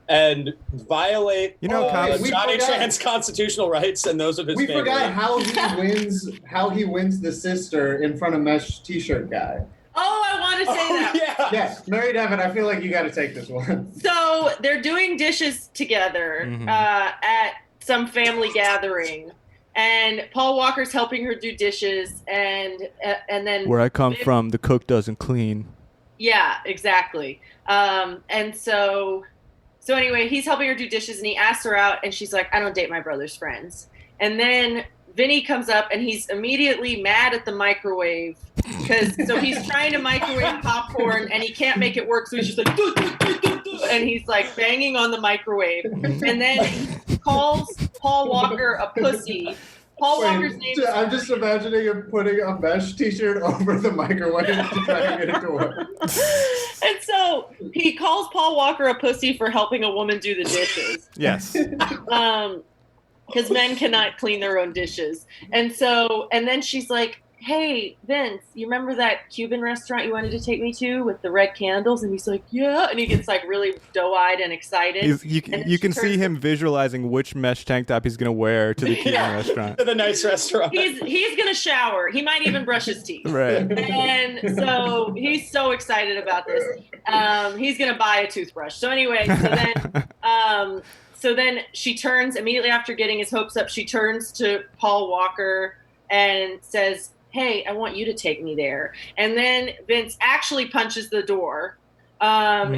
And violate Johnny Tran's constitutional rights and those of his family. We forgot how he wins the sister in front of Mesh T-shirt guy. Oh, I want to say that. Yeah, Mary Devin, I feel like you got to take this one. So they're doing dishes together at some family gathering, and Paul Walker's helping her do dishes, and then where I come from, the cook doesn't clean. Yeah, exactly. And so anyway, he's helping her do dishes, and he asks her out, and she's like, "I don't date my brother's friends." And then Vinny comes up, and he's immediately mad at the microwave so he's trying to microwave popcorn, and he can't make it work, so he's just like, "Doo, doo, doo, doo, doo," and he's like banging on the microwave, and then he calls Paul Walker a pussy. Walker's name is... I'm just imagining him putting a Mesh T-shirt over the microwave to try to get it to work. And so he calls Paul Walker a pussy for helping a woman do the dishes. Yes. Because men cannot clean their own dishes. And then she's like, "Hey, Vince, you remember that Cuban restaurant you wanted to take me to with the red candles?" And he's like, "Yeah." And he gets like really doe-eyed and excited. You can see him visualizing which mesh tank top he's going to wear to the Cuban restaurant. To the nice restaurant. He's going to shower. He might even brush his teeth. Right. And so he's so excited about this. He's going to buy a toothbrush. So anyway, so then she turns, immediately after getting his hopes up, she turns to Paul Walker and says, "Hey, I want you to take me there." And then Vince actually punches the door.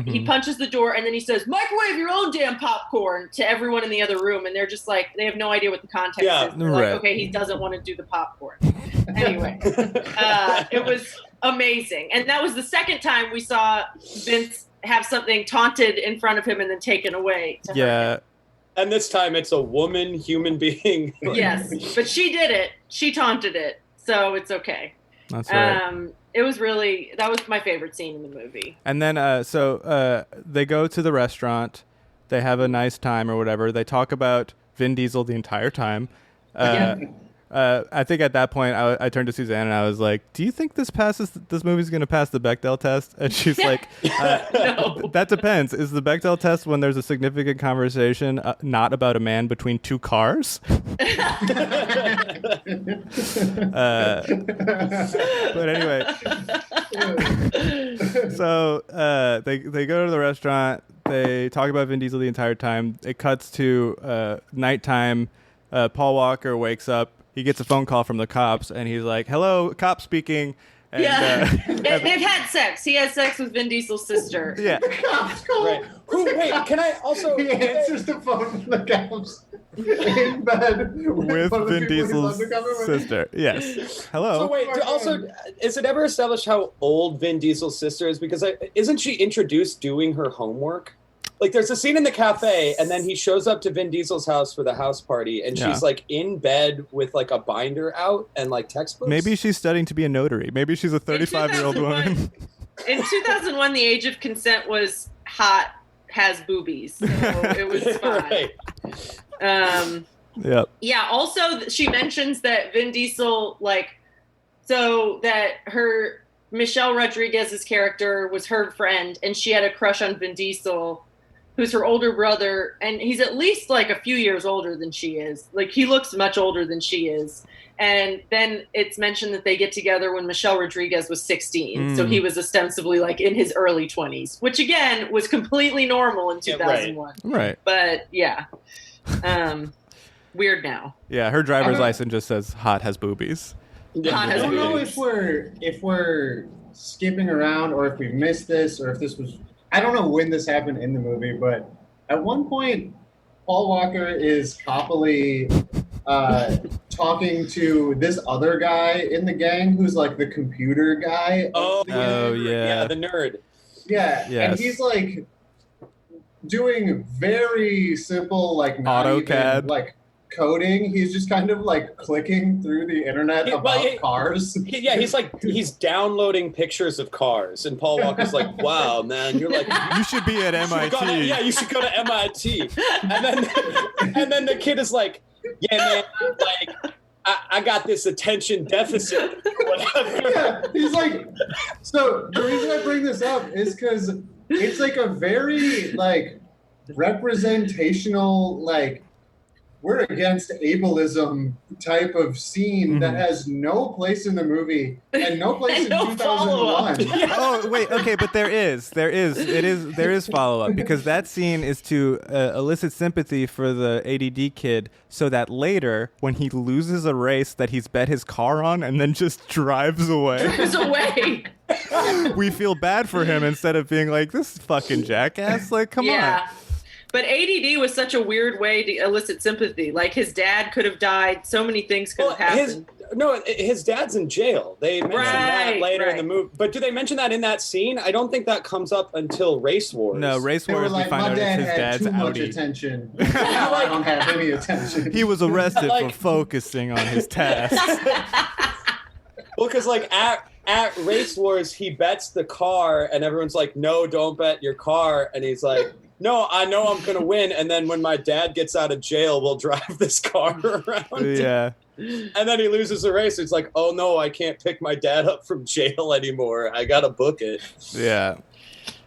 He punches the door, and then he says, "Microwave your own damn popcorn," to everyone in the other room. And they're just like, they have no idea what the context is. They're like, okay, he doesn't want to do the popcorn. Anyway, it was amazing. And that was the second time we saw Vince have something taunted in front of him and then taken away. Yeah. And this time it's a woman, human being. Yes, but she did it. She taunted it. So it's okay. That's right. It was that was my favorite scene in the movie. And then, they go to the restaurant. They have a nice time or whatever. They talk about Vin Diesel the entire time. I think at that point, I turned to Suzanne and I was like, "Do you think this movie's going to pass the Bechdel test?" And she's like, No. "That depends. Is the Bechdel test when there's a significant conversation not about a man between two cars?" But anyway, so they go to the restaurant. They talk about Vin Diesel the entire time. It cuts to nighttime. Paul Walker wakes up. He gets a phone call from the cops, and he's like, "Hello, cop speaking." And, they've had sex. He has sex with Vin Diesel's sister. Yeah. The cops call. Right. Wait, can I also... He answers the phone from the cops in bed with Vin Diesel's sister. Yes. Hello. So wait, also, is it ever established how old Vin Diesel's sister is? Because isn't she introduced doing her homework? Like, there's a scene in the cafe, and then he shows up to Vin Diesel's house for the house party, and she's, like, in bed with, like, a binder out and, like, textbooks. Maybe she's studying to be a notary. Maybe she's a 35-year-old woman. In 2001, the age of consent was hot, has boobies, so it was fine. Right. Yep. Yeah, also, she mentions that Vin Diesel, that her... Michelle Rodriguez's character was her friend, and she had a crush on Vin Diesel. who's her older brother, and he's at least like a few years older than she is. Like he looks much older than she is. And then it's mentioned that they get together when Michelle Rodriguez was 16. So he was ostensibly like in his early 20s, which again was completely normal in 2001. Right. But yeah. Weird now. Yeah, her driver's license just says hot has boobies. I don't know if we're skipping around or if we missed this or if this was, I don't know when this happened in the movie, but at one point Paul Walker is coppily talking to this other guy in the gang who's like the computer guy. Yeah, the nerd. Yeah, yes. And he's like doing very simple, like not AutoCAD, even, like coding. He's just kind of like clicking through the internet about cars. He's downloading pictures of cars, and Paul Walker's like, "Wow, man, you're like you should be at MIT." You should go to MIT. And then the kid is like, "Yeah, man, like I got this attention deficit." Whatever. Yeah, he's like. So the reason I bring this up is because it's like a very like representational, like we're against ableism type of scene that has no place in the movie and no place in 2001. Oh wait, okay, but there is follow up because that scene is to elicit sympathy for the ADD kid, so that later when he loses a race that he's bet his car on and then just drives away. We feel bad for him instead of being like, this fucking jackass. Like, come on. But ADD was such a weird way to elicit sympathy. Like, his dad could have died. So many things could have happened. His dad's in jail. They mention that later in the movie. But do they mention that in that scene? I don't think that comes up until Race Wars. No, Race Wars, like, we find out it's his dad's too much Audi. Attention. Now I don't have any attention. He was arrested for focusing on his tasks. Well, because like at Race Wars, he bets the car, and everyone's like, "No, don't bet your car," and he's like, "No, I know I'm going to win, and then when my dad gets out of jail, we'll drive this car around." Yeah. And then he loses the race. It's like, "Oh, no, I can't pick my dad up from jail anymore. I got to book it." Yeah.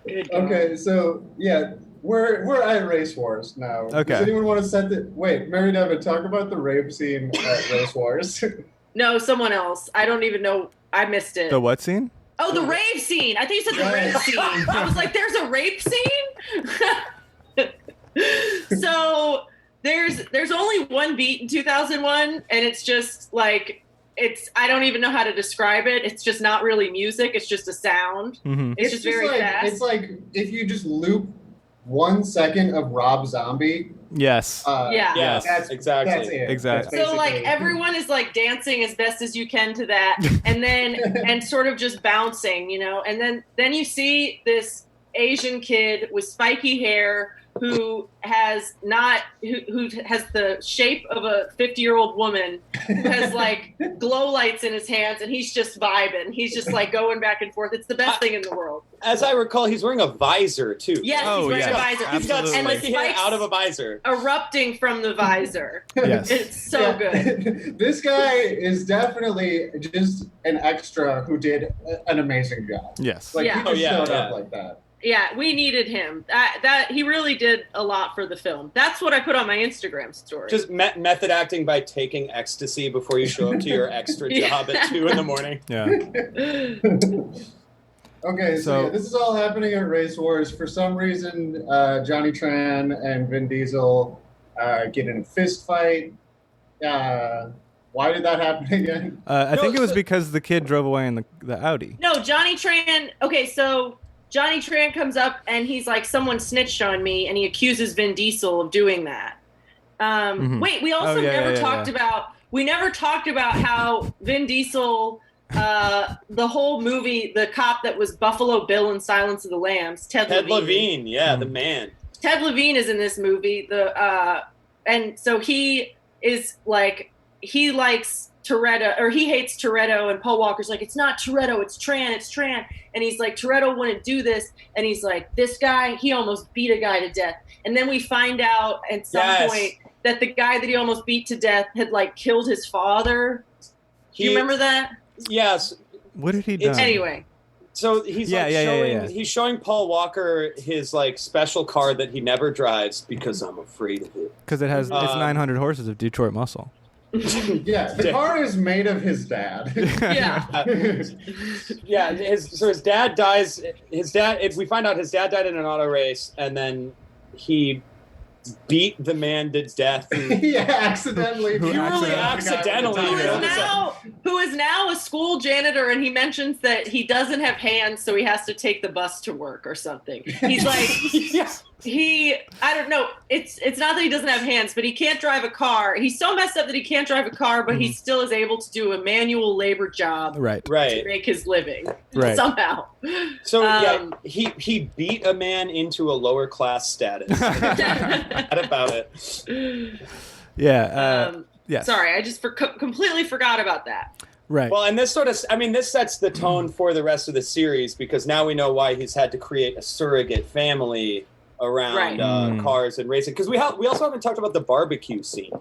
Okay, so, yeah, we're at Race Wars now. Okay. Does anyone want to set the... Wait, Mary Devin, talk about the rape scene at Race Wars. No, someone else. I don't even know. I missed it. The what scene? Oh, the rave scene. I think you said the rape scene. I was like, there's a rape scene? So there's only one beat in 2001, and it's just like, I don't even know how to describe it. It's just not really music. It's just a sound. Mm-hmm. It's just very fast. It's like if you just loop 1 second of Rob Zombie. Yes. Yes, exactly. That's it. Exactly. So like everyone is like dancing as best as you can to that, and then and sort of just bouncing, you know, and then you see this Asian kid with spiky hair who has the shape of a 50-year-old woman, who has like glow lights in his hands, and he's just vibing. He's just like going back and forth. It's the best thing in the world. As I recall, he's wearing a visor too. Yes, he's wearing a visor. He's got spiky hair out of a visor, erupting from the visor. Yes, it's so good. This guy is definitely just an extra who did an amazing job. Yes, like he just showed up like that. Yeah, we needed him. That he really did a lot for the film. That's what I put on my Instagram story. Just method acting by taking ecstasy before you show up to your extra job at 2 a.m. Yeah. Okay, so this is all happening at Race Wars. For some reason, Johnny Tran and Vin Diesel get in a fist fight. Why did that happen again? I think it was because the kid drove away in the Audi. No, Johnny Tran. Okay, so Johnny Tran comes up and he's like, someone snitched on me, and he accuses Vin Diesel of doing that. Wait, we also never talked about how Vin Diesel, the whole movie, the cop that was Buffalo Bill in Silence of the Lambs, Ted Levine. The man. Ted Levine is in this movie. And so he is like, he likes Toretto, or he hates Toretto, and Paul Walker's like, it's not Toretto, it's Tran. And he's like, Toretto wouldn't do this. And he's like, this guy, he almost beat a guy to death. And then we find out at some point that the guy that he almost beat to death had like killed his father. Do you remember that? Yes. What did he do? Anyway. So he's he's showing Paul Walker his like special car that he never drives because I'm afraid of it. Because it's 900 horses of Detroit muscle. Yeah, the car is made of his dad. His dad dies. We find out his dad died in an auto race, and then he beat the man to death. Accidentally. Purely accidentally. Who is now a school janitor, and he mentions that he doesn't have hands, so he has to take the bus to work or something. He's like, I don't know. It's not that he doesn't have hands, but he can't drive a car. He's so messed up that he can't drive a car, but he still is able to do a manual labor job to make his living somehow. So he beat a man into a lower class status. Not about it. Yeah. Sorry, I just completely forgot about that. Right. Well, and this sets the tone for the rest of the series, because now we know why he's had to create a surrogate family around cars and racing. Because we also haven't talked about the barbecue scene.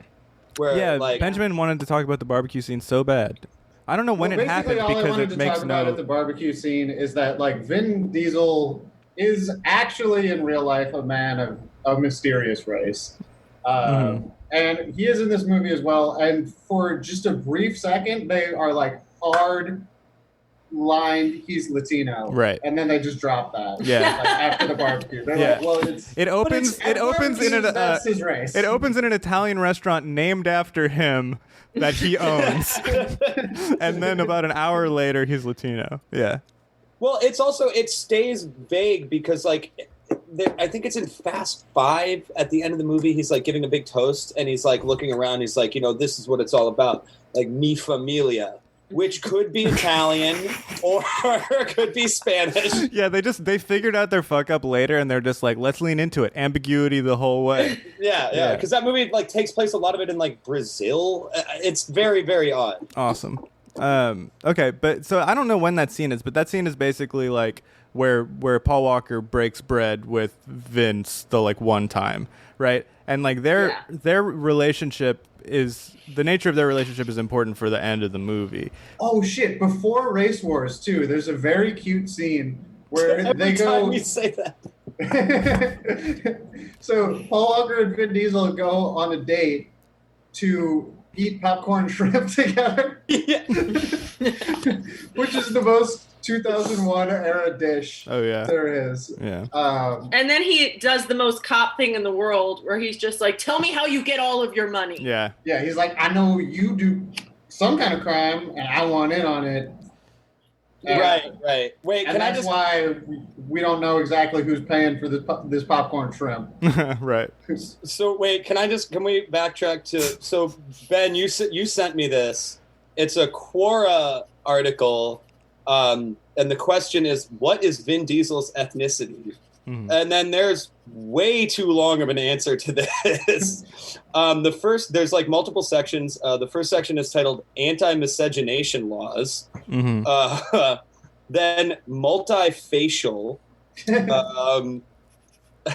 Where, Benjamin wanted to talk about the barbecue scene so bad. I don't know when it happened because it makes no. About the barbecue scene is that like Vin Diesel is actually in real life a man of a mysterious race. And he is in this movie as well. And for just a brief second, they are like hard lined, he's Latino. Right. And then they just drop that. Yeah. Like, after the barbecue. They're like, well, it opens in an Italian restaurant named after him that he owns. And then about an hour later, he's Latino. Yeah. Well, it stays vague because like, I think it's in Fast 5 at the end of the movie. He's like giving a big toast and he's like looking around. He's like, this is what it's all about. Like mi familia, which could be Italian or could be Spanish. Yeah, they figured out their fuck up later and they're just like, let's lean into it. Ambiguity the whole way. Yeah. Because that movie like takes place a lot of it in like Brazil. It's very, very odd. Awesome. Okay, but so I don't know when that scene is, but that scene is basically like where Paul Walker breaks bread with Vince the like one time, right? And like their relationship is the nature of their relationship is important for the end of the movie. Oh shit! Before Race Wars too, there's a very cute scene where Every time we say that. So Paul Walker and Vin Diesel go on a date to eat popcorn shrimp together, which is the most 2001 era dish there is. Yeah. And then he does the most cop thing in the world where he's just like, tell me how you get all of your money. Yeah. Yeah, he's like, I know you do some kind of crime and I want in on it. Right. Wait, and that's why we don't know exactly who's paying for this popcorn shrimp. Right. So wait, can we backtrack to? So Ben, you sent me this. It's a Quora article, and the question is, what is Vin Diesel's ethnicity? And then there's way too long of an answer to this. There's like multiple sections. The first section is titled Anti-Miscegenation Laws. Then multifacial.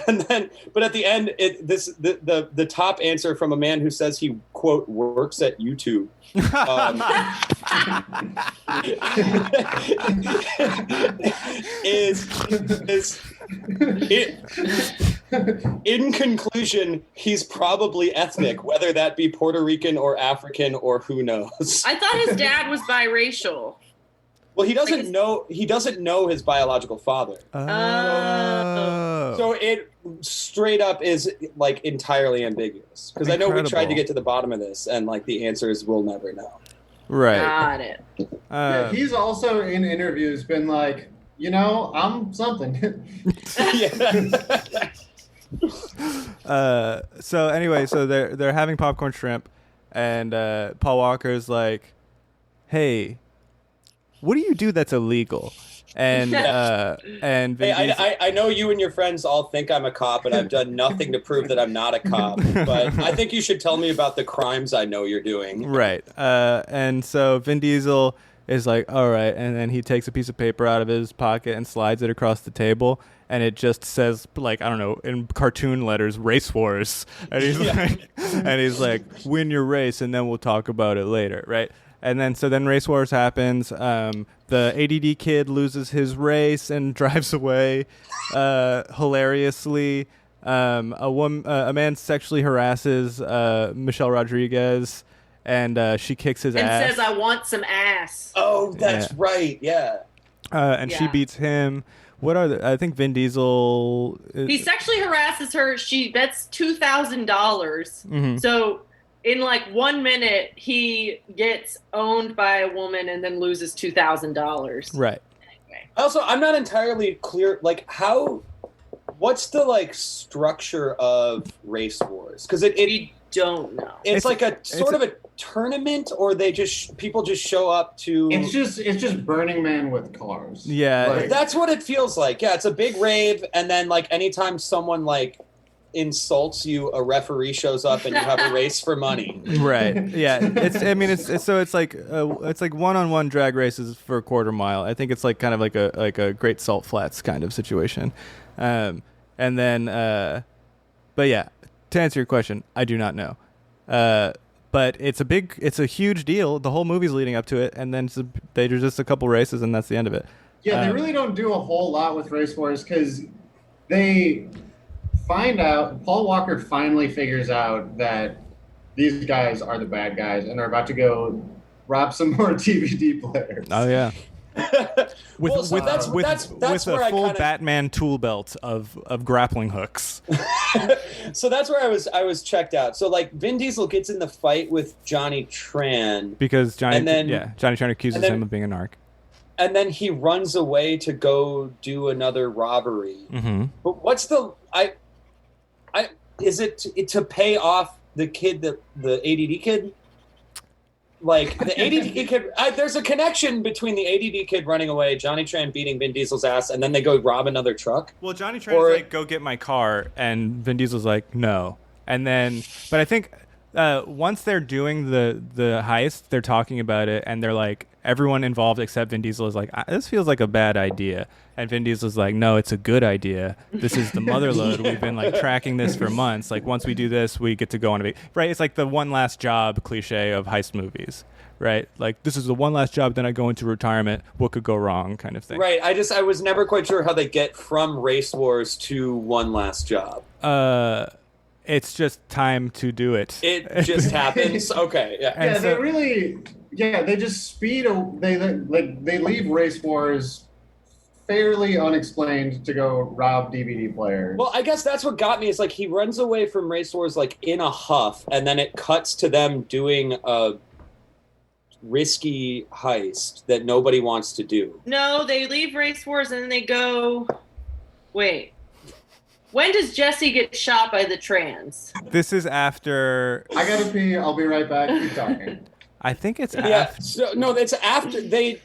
And then, but at the end, the top answer from a man who says he, quote, works at YouTube. In conclusion, he's probably ethnic, whether that be Puerto Rican or African or who knows. I thought his dad was biracial. Well, he doesn't know. He doesn't know his biological father. Oh. So it straight up is like entirely ambiguous. Because I know we tried to get to the bottom of this, and like the answer is we'll never know. Right. Got it. He's also in interviews been like, I'm something. So anyway, so they're having popcorn shrimp, and Paul Walker's like, "Hey, what do you do that's illegal?" And and Vin Diesel, I know you and your friends all think I'm a cop, and I've done nothing to prove that I'm not a cop. But I think you should tell me about the crimes I know you're doing. Right. And so Vin Diesel is like, all right, and then he takes a piece of paper out of his pocket and slides it across the table, and it just says, like, I don't know, in cartoon letters, Race Wars. And he's like, win your race, and then we'll talk about it later, right? And then Race Wars happens. The ADD kid loses his race and drives away hilariously. A man sexually harasses Michelle Rodriguez, and she kicks his ass. And says, "I want some ass." Oh, that's right. Yeah. And she beats him. What are I think Vin Diesel. He sexually harasses her. She bets $2,000. Mm-hmm. So in like 1 minute, he gets owned by a woman and then loses $2,000. Right. Anyway. Also, I'm not entirely clear. Like, what's the like structure of race wars? Because we don't know. It's like a sort of a tournament, or they just people just show up to. It's just Burning Man with cars. Yeah, like, that's what it feels like. Yeah, it's a big rave, and then like anytime someone like insults you, a referee shows up, and you have a race for money. Right. Yeah. It's like one-on-one drag races for a quarter mile. I think it's like kind of like a Great Salt Flats kind of situation, and then but yeah. To answer your question, I do not know. But it's a huge deal. The whole movie's leading up to it, and then there's just a couple races, and that's the end of it. Yeah, they really don't do a whole lot with race wars because they find out, Paul Walker finally figures out that these guys are the bad guys and are about to go rob some more DVD players. Oh, yeah. With that's a where full Batman tool belt of grappling hooks. So that's where I was checked out. So like Vin Diesel gets in the fight with Johnny Tran because Johnny Tran accuses him of being a narc, and then he runs away to go do another robbery. Mm-hmm. But what's is it to pay off the kid, the ADD kid? Like, the ADD kid, there's a connection between the ADD kid running away, Johnny Tran beating Vin Diesel's ass, and then they go rob another truck. Well, Johnny Tran's like, go get my car, and Vin Diesel's like, no. And then, but I think once they're doing the heist, they're talking about it, and they're like, everyone involved except Vin Diesel is like, this feels like a bad idea. And Vin Diesel's like, no, it's a good idea. This is the mother lode. We've been like tracking this for months. Like once we do this, we get to go on a right. It's like the one last job cliche of heist movies, right? Like this is the one last job. Then I go into retirement. What could go wrong, kind of thing. Right. I was never quite sure how they get from race wars to one last job. It's just time to do it. It just happens. Okay. Yeah. Yeah. They just speed. They leave race wars fairly unexplained to go rob DVD players. Well, I guess that's what got me. Is like he runs away from race wars like in a huff, and then it cuts to them doing a risky heist that nobody wants to do. No, they leave race wars and then they go. Wait. When does Jesse get shot by the trans? This is after. I gotta pee. I'll be right back. Keep talking. I think it's after. Yeah. So, no, it's after they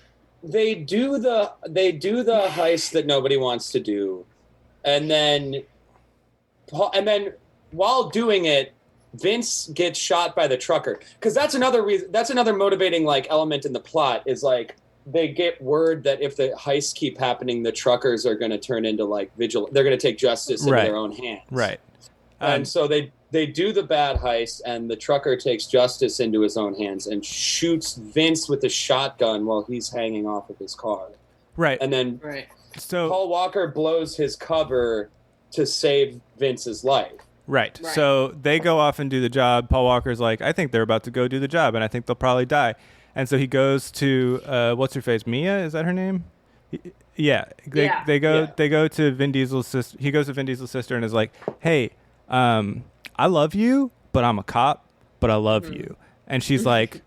do the heist that nobody wants to do, and then while doing it, Vince gets shot by the trucker. Because that's another reason. That's another motivating like element in the plot is like they get word that if the heists keep happening, the truckers are going to turn into like vigilante. They're going to take justice into their own hands. Right. And so they do the bad heist, and the trucker takes justice into his own hands and shoots Vince with a shotgun while he's hanging off of his car. Right. And then so Paul Walker blows his cover to save Vince's life. Right. So they go off and do the job. Paul Walker's like, I think they're about to go do the job, and I think they'll probably die. And so he goes to what's her face? Mia, is that her name? Yeah. They go to Vin Diesel's sister. He goes to Vin Diesel's sister and is like, hey, I love you, but I'm a cop, but I love you. And she's like,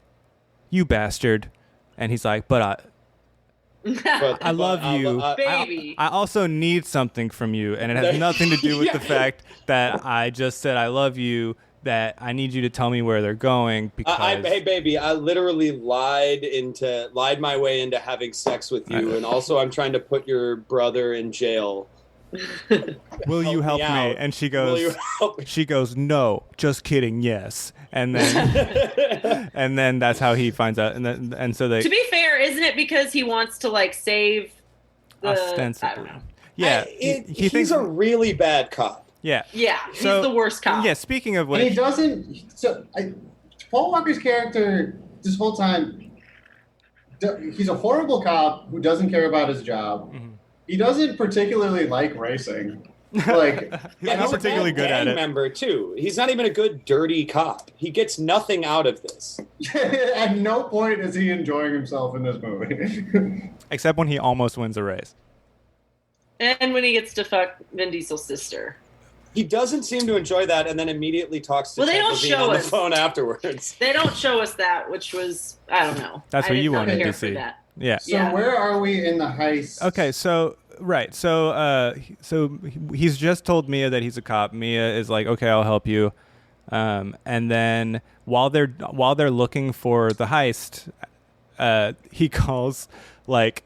you bastard. And he's like, but I love you. Baby. I also need something from you. And it has nothing to do with the fact that I just said I love you, that I need you to tell me where they're going. Because hey, baby, I literally lied my way into having sex with you. And also I'm trying to put your brother in jail. Will you help me? And she goes, no, just kidding, yes. And then and then that's how he finds out. And so they. To be fair, isn't it because he wants to like save the ostensibly? Yeah, he thinks a really bad cop. Yeah. Yeah, he's the worst cop. Yeah, speaking of which, and he doesn't. Paul Walker's character this whole time he's a horrible cop who doesn't care about his job. Mm-hmm. He doesn't particularly like racing. Like, he's not particularly good at it. Member too. He's not even a good dirty cop. He gets nothing out of this. At no point is he enjoying himself in this movie, except when he almost wins a race, and when he gets to fuck Vin Diesel's sister. He doesn't seem to enjoy that, and then immediately talks to Ted Levine on the phone afterwards. They don't show us that, which was, I don't know. That's what you wanted to see. Yeah. So where are we in the heist? Okay, so right, so he's just told Mia that he's a cop. Mia is like, okay, I'll help you, and then while they're looking for the heist, he calls like.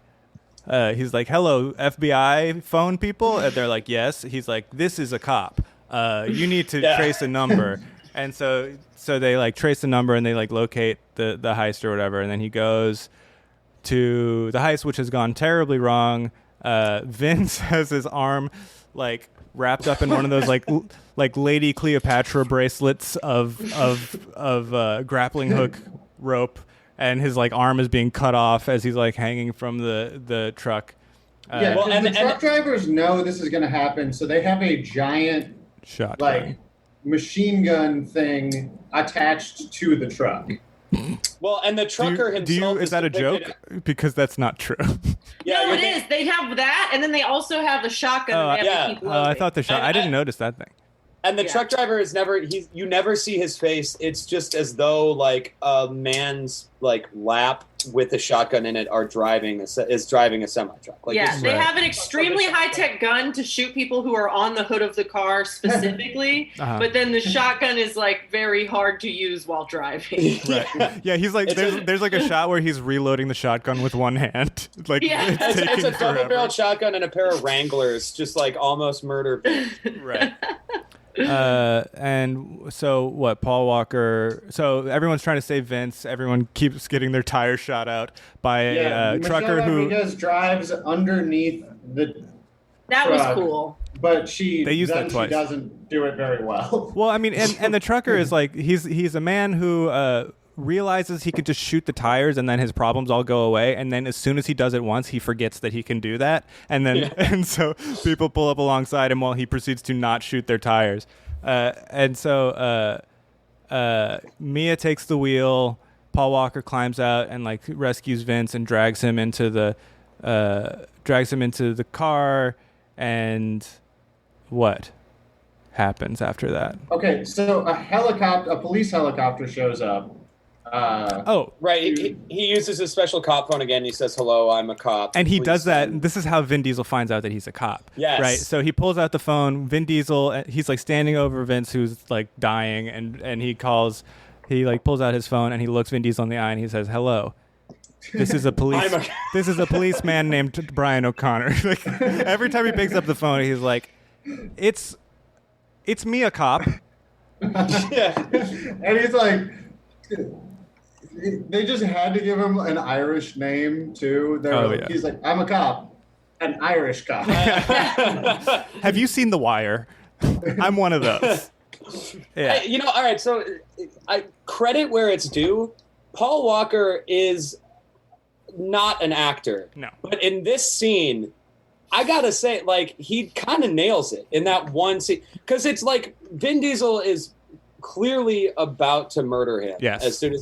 He's like, hello, FBI phone people? And they're like, yes. He's like, this is a cop. You need to trace a number. And so they like trace the number and they like locate the heist or whatever. And then he goes to the heist, which has gone terribly wrong. Vince has his arm like wrapped up in one of those like Lady Cleopatra bracelets of grappling hook rope. And his like arm is being cut off as he's like hanging from the truck. The truck drivers know this is going to happen, so they have a giant shotgun, like machine gun thing attached to the truck. Well, and the trucker himself. Is that a joke? Because that's not true. No, it is. They have that, and then they also have a shotgun. I thought I didn't notice that thing. And the truck driver is you never see his face. It's just as though like a man's like lap with a shotgun in it is driving a semi truck. Like, they have an extremely high tech gun to shoot people who are on the hood of the car specifically, but then the shotgun is like very hard to use while driving. Right. Yeah, he's like there's like a shot where he's reloading the shotgun with one hand. Like it's a double barrel shotgun and a pair of Wranglers, just like almost murder. Right. And so what? Paul Walker. So everyone's trying to save Vince. Everyone keeps getting their tires shot out by a trucker who drives underneath the. That truck, was cool. But she twice. Doesn't do it very well. Well, I mean, and the trucker is like he's a man who realizes he could just shoot the tires and then his problems all go away, and then as soon as he does it once he forgets that he can do that, and then and so people pull up alongside him while he proceeds to not shoot their tires, and so Mia takes the wheel, Paul Walker climbs out and like rescues Vince and drags him into the car, and what happens after that? Okay, so a police helicopter shows up. Right. He uses his special cop phone again. He says, hello, I'm a cop. And he does that. This is how Vin Diesel finds out that he's a cop. Yes. Right. So he pulls out the phone. Vin Diesel, he's like standing over Vince, who's like dying. And he pulls out his phone and he looks Vin Diesel in the eye and he says, hello. This is a policeman named Brian O'Connor. Like, every time he picks up the phone, he's like, it's me, a cop. Yeah. And he's like, they just had to give him an Irish name too. He's like, I'm a cop, an Irish cop. Have you seen The Wire? I'm one of those. Yeah. All right. So I credit where it's due. Paul Walker is not an actor. No. But in this scene, I gotta say, like, he kind of nails it in that one scene, because it's like Vin Diesel is clearly about to murder him. Yes. As soon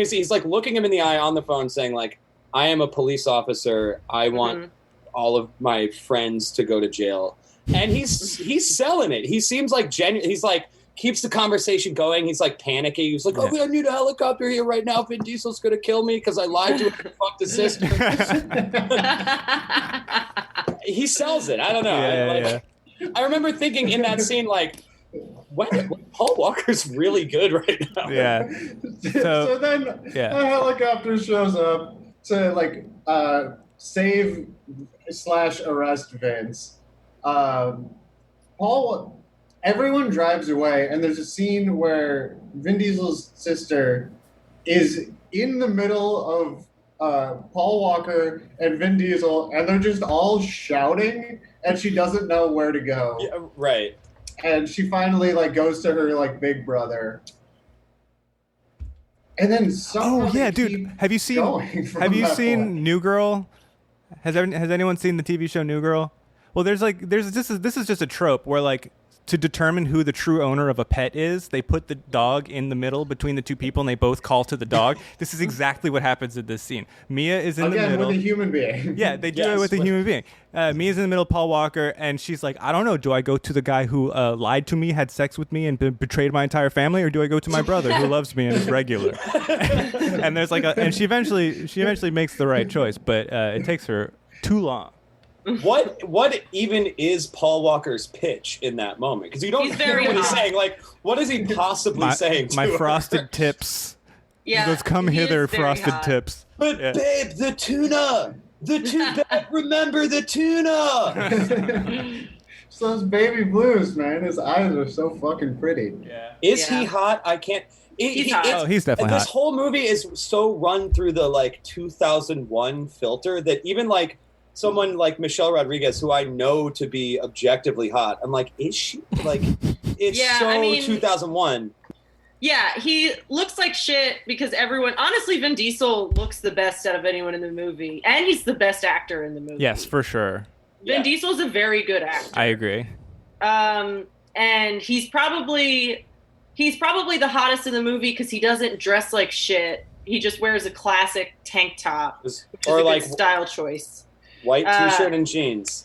as he's like looking him in the eye on the phone saying like, I am a police officer. I want all of my friends to go to jail. And he's selling it. He seems like genuine. He's like, keeps the conversation going. He's like panicking. He's like, I need a helicopter here right now. Vin Diesel's going to kill me because I lied to him and fucked his sister. He sells it. I don't know. I remember thinking in that scene, like, when Paul Walker's really good right now. Yeah. So then a helicopter shows up to like save/arrest Vince. Everyone drives away, and there's a scene where Vin Diesel's sister is in the middle of Paul Walker and Vin Diesel, and they're just all shouting, and she doesn't know where to go. Yeah, right. And she finally like goes to her like big brother, And then somehow Oh yeah, dude. Have you seen New Girl? Has anyone seen the TV show New Girl? Well, this is just a trope where like to determine who the true owner of a pet is, they put the dog in the middle between the two people and they both call to the dog. This is exactly what happens in this scene. Mia is in the middle. With a human being. Yeah, they do it with a human being. Mia's in the middle, Paul Walker, and she's like, I don't know, do I go to the guy who lied to me, had sex with me, and betrayed my entire family, or do I go to my brother who loves me and is regular? And there's like and she eventually makes the right choice, but it takes her too long. What even is Paul Walker's pitch in that moment? Because you don't hear what he's saying. Like, what is he possibly saying to my her? Frosted tips. Yeah, he goes, come hither, Frosted hot. Tips. But babe, the tuna! Remember the tuna! So those baby blues, man. His eyes are so fucking pretty. Yeah. Is he hot? I can't... He's hot. He's definitely hot. This whole movie is so run through the, like, 2001 filter that even, like, someone like Michelle Rodriguez, who I know to be objectively hot, I'm like, is she? Like, it's 2001. Yeah, he looks like shit because honestly, Vin Diesel looks the best out of anyone in the movie. And he's the best actor in the movie. Yes, for sure. Vin Diesel's a very good actor. I agree. And he's probably the hottest in the movie because he doesn't dress like shit. He just wears a classic tank top, which is a good style choice. White t-shirt and jeans.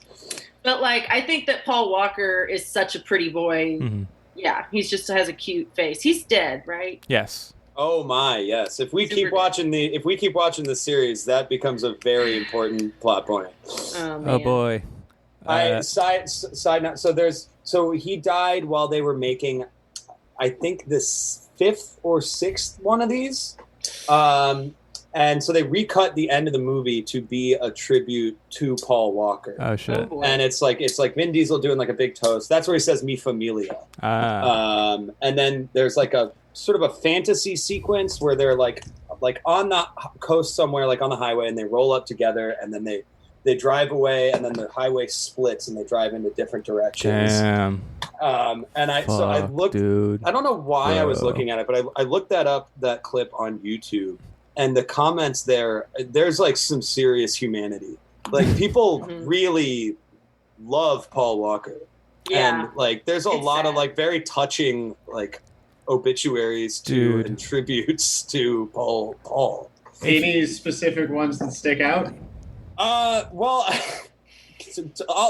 But like, I think that Paul Walker is such a pretty boy. Mm-hmm. Yeah, he just has a cute face. He's dead, right? Yes. Oh my, yes. If we keep watching the series, that becomes a very important plot point. Oh boy. Side note. So he died while they were making, I think, this 5th or 6th one of these. And so they recut the end of the movie to be a tribute to Paul Walker. Oh shit! And it's like Vin Diesel doing like a big toast. That's where he says "Mi familia." And then there's like a sort of a fantasy sequence where they're like on the coast somewhere, like on the highway, and they roll up together, and then they drive away, and then the highway splits, and they drive into different directions. Damn. And I looked. Dude. I don't know why I was looking at it, but I looked that clip on YouTube. And the comments there's like some serious humanity. Like people really love Paul Walker. Yeah. And like there's a lot of like very touching like obituaries to and tributes to Paul. Any specific ones that stick out? Well,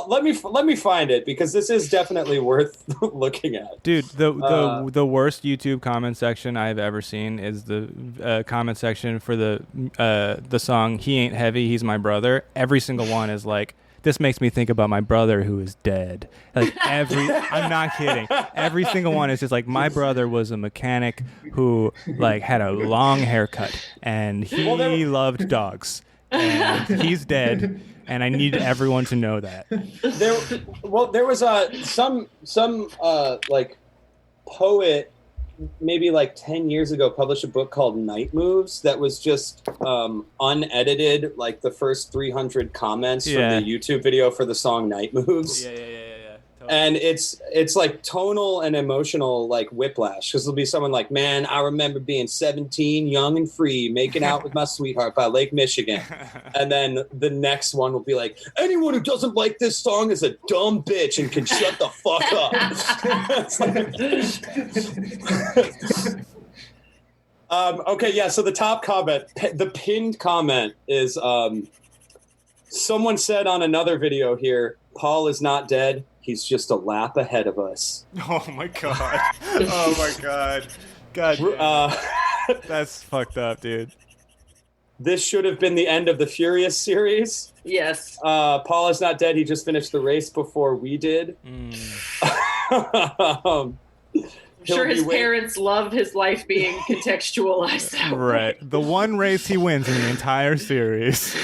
let me find it because this is definitely worth looking at. Dude, the worst YouTube comment section I've ever seen is the comment section for the song "He Ain't Heavy, He's My Brother." Every single one is like, this makes me think about my brother who is dead. Like I'm not kidding. Every single one is just like, my brother was a mechanic who like had a long haircut and he loved dogs and he's dead. And I need everyone to know that. There was some like poet maybe like 10 years ago published a book called Night Moves that was just unedited, like the first 300 comments from the YouTube video for the song Night Moves. Yeah. Totally. And it's like tonal and emotional like whiplash because there'll be someone like, man, I remember being 17, young and free, making out with my sweetheart by Lake Michigan. And then the next one will be like, anyone who doesn't like this song is a dumb bitch and can shut the fuck up. Okay, yeah, so the top comment, the pinned comment is someone said on another video here, Paul is not dead. He's just a lap ahead of us. Oh my god. Oh my god. God. That's fucked up, dude. This should have been the end of the Furious series. Yes. Paul is not dead. He just finished the race before we did. I'm sure his parents loved his life being contextualized. Right. The one race he wins in the entire series.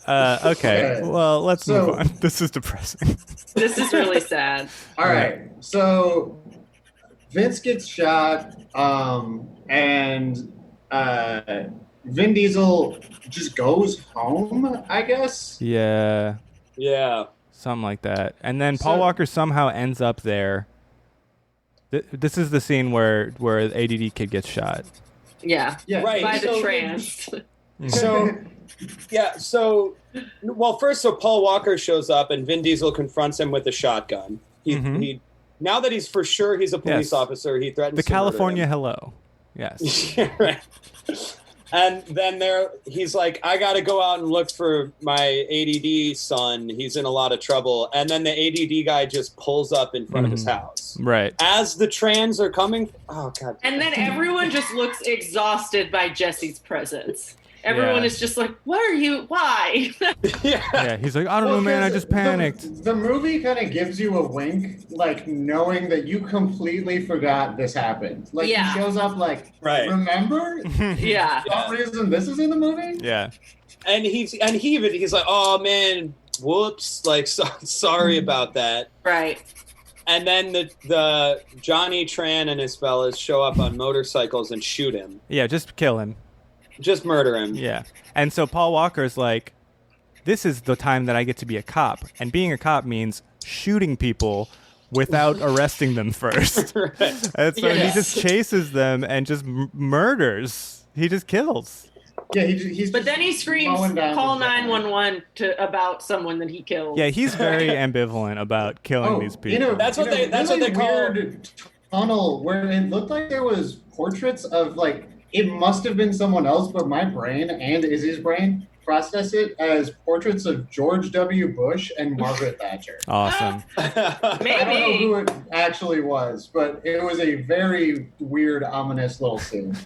Okay. Well, let's move on. This is depressing. This is really sad. All right. So Vince gets shot, and Vin Diesel just goes home, I guess. Yeah. Yeah. Something like that. And then Paul Walker somehow ends up there. This is the scene where the ADD kid gets shot. Yeah. Right. By the trans. So, well, first, Paul Walker shows up and Vin Diesel confronts him with a shotgun. He now that he's for sure he's a police officer, he threatens the to murder California him. Hello. Yes. Right. And then he's like, I got to go out and look for my ADD son. He's in a lot of trouble. And then the ADD guy just pulls up in front of his house. Right. As the trans are coming. Oh, God. And then everyone just looks exhausted by Jesse's presence. Everyone is just like, what are you? Why? Yeah, he's like, I don't know, man. I just panicked. The movie kind of gives you a wink, like knowing that you completely forgot this happened. Like he shows up like, remember? Yeah. For some reason, this is in the movie? Yeah. And he's like, oh, man, whoops. Like, sorry about that. Right. And then the Johnny Tran and his fellas show up on motorcycles and shoot him. Yeah, just kill him. Just murder him. Yeah. And so Paul Walker's like, this is the time that I get to be a cop. And being a cop means shooting people without arresting them first. Right. And so he just chases them and just murders. He just kills. Yeah, he's but then he screams, call 911 about someone that he killed. Yeah, he's very ambivalent about killing these people. You know, that's what they call weird tunnel where it looked like there was portraits of like, it must have been someone else, but my brain and Izzy's brain processed it as portraits of George W. Bush and Margaret Thatcher. Awesome. Maybe. I don't know who it actually was, but it was a very weird, ominous little scene.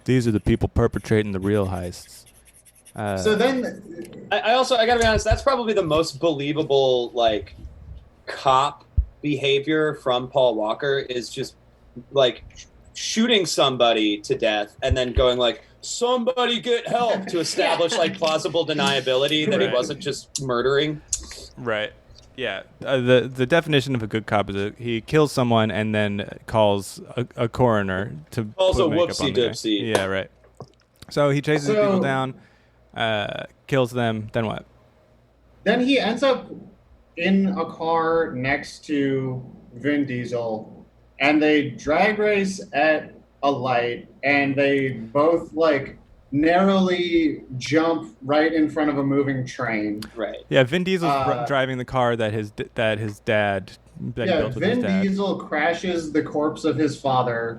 These are the people perpetrating the real heists. So then, I gotta be honest, that's probably the most believable like cop behavior from Paul Walker is just like shooting somebody to death and then going like, somebody get help to establish like plausible deniability that he wasn't just murdering. Right. Yeah. The definition of a good cop is he kills someone and then calls a coroner to calls put a makeup whoopsie on the guy. doopsie. Yeah, right. So he chases people down, kills them, then what? Then he ends up in a car next to Vin Diesel, and they drag race at a light, and they both like narrowly jump right in front of a moving train. Right. Yeah, Vin Diesel's driving the car that his dad he built with Vin his dad. Diesel crashes the corpse of his father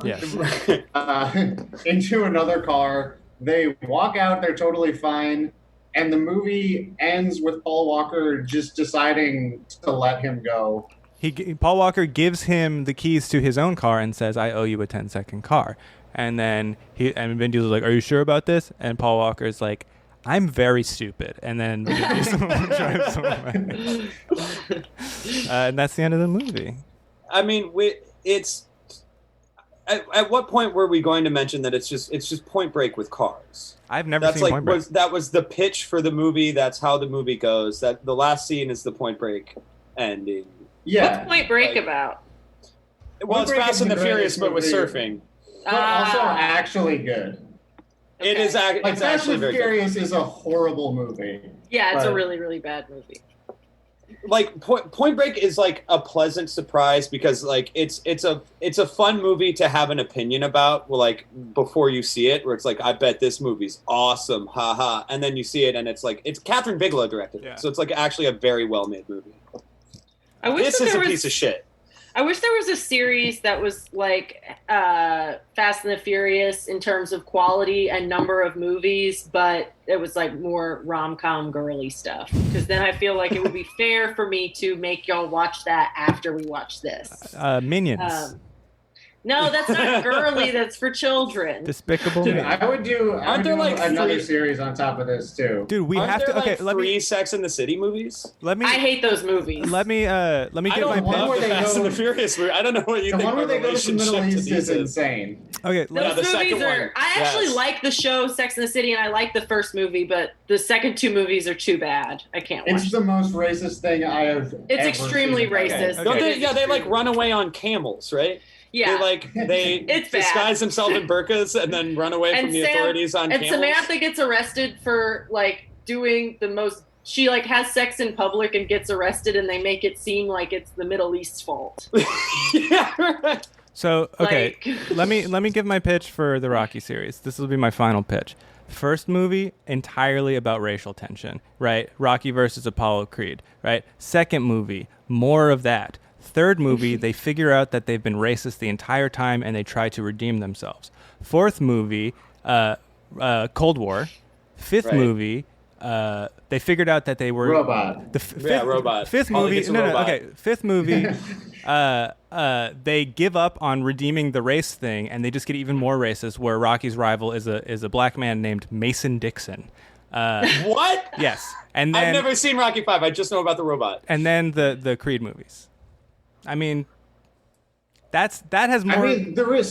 into another car. They walk out, they're totally fine, and the movie ends with Paul Walker just deciding to let him go. Paul Walker gives him the keys to his own car and says, I owe you a 10-second car. And then Vin Diesel's like, are you sure about this? And Paul Walker's like, I'm very stupid. And then Vin Diesel drives away. And that's the end of the movie. I mean, it's at what point were we going to mention that it's just Point Break with cars? I've never seen Point Break. That was the pitch for the movie. That's how the movie goes. That the last scene is the Point Break ending. Yeah. What's Point Break about? Well, it's Fast and the Furious, but with surfing. But also actually good. Okay. It is. It's Fast actually and very Furious is a horrible movie. Yeah, it's a really, really bad movie. Like Point Break is like a pleasant surprise because like it's a fun movie to have an opinion about. Well, like before you see it, where it's like I bet this movie's awesome, haha, and then you see it and it's like it's Catherine Bigelow directed it, so it's like actually a very well made movie. This is a piece of shit. I wish there was a series that was like Fast and the Furious in terms of quality and number of movies, but it was like more rom-com girly stuff. Because then I feel like it would be fair for me to make y'all watch that after we watch this. Minions. No, that's not girly. That's for children. Despicable. Dude, I would do like another series on top of this too. Dude, we have to. Okay, let me. Sex in the City movies. I hate those movies. Let me get my love pen. the Fast and the Furious movie. I don't know what you think. The one where they go to the Middle East is is insane. Okay, those movies are. I actually like the show Sex and the City, and I like the first movie, but the second two movies are too bad. I can't watch. It's the most racist thing I have. It's extremely racist. Okay. Don't they? Yeah, they like run away on camels, right? Yeah. They it's disguise themselves in burqas and then run away from the authorities on camels. And Samantha gets arrested for like doing the most she like has sex in public and gets arrested, and they make it seem like it's the Middle East's fault. Yeah, right. So okay, let me give my pitch for the Rocky series. This will be my final pitch. First movie, entirely about racial tension, right? Rocky versus Apollo Creed, right? Second movie, more of that. Third movie, they figure out that they've been racist the entire time and they try to redeem themselves. Fourth movie, Cold War. Fifth movie, they figured out that they were robot. Robot. Fifth movie, Fifth movie, they give up on redeeming the race thing, and they just get even more racist. Where Rocky's rival is a black man named Mason Dixon. What? Yes, and then, I've never seen Rocky V. I just know about the robot. And then the Creed movies. I mean, that has more. I mean, there is.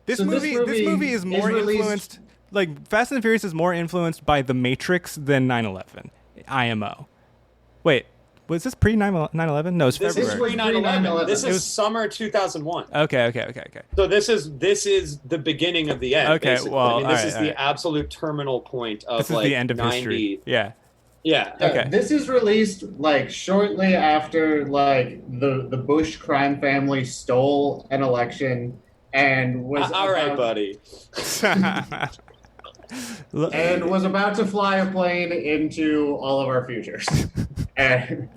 This movie is more influenced. Like Fast and the Furious is more influenced by The Matrix than 9/11. IMO. Wait, was this pre 9/11? No, it's February. This is pre 9/11. This is summer 2001. Okay. So this is the beginning of the end. Okay, basically. well, I mean, this is all right. the absolute terminal point of This is like the end of 90. history. Yeah. Yeah. Okay. This is released like shortly after like the Bush crime family stole an election and was All right, buddy. and was about to fly a plane into all of our futures. And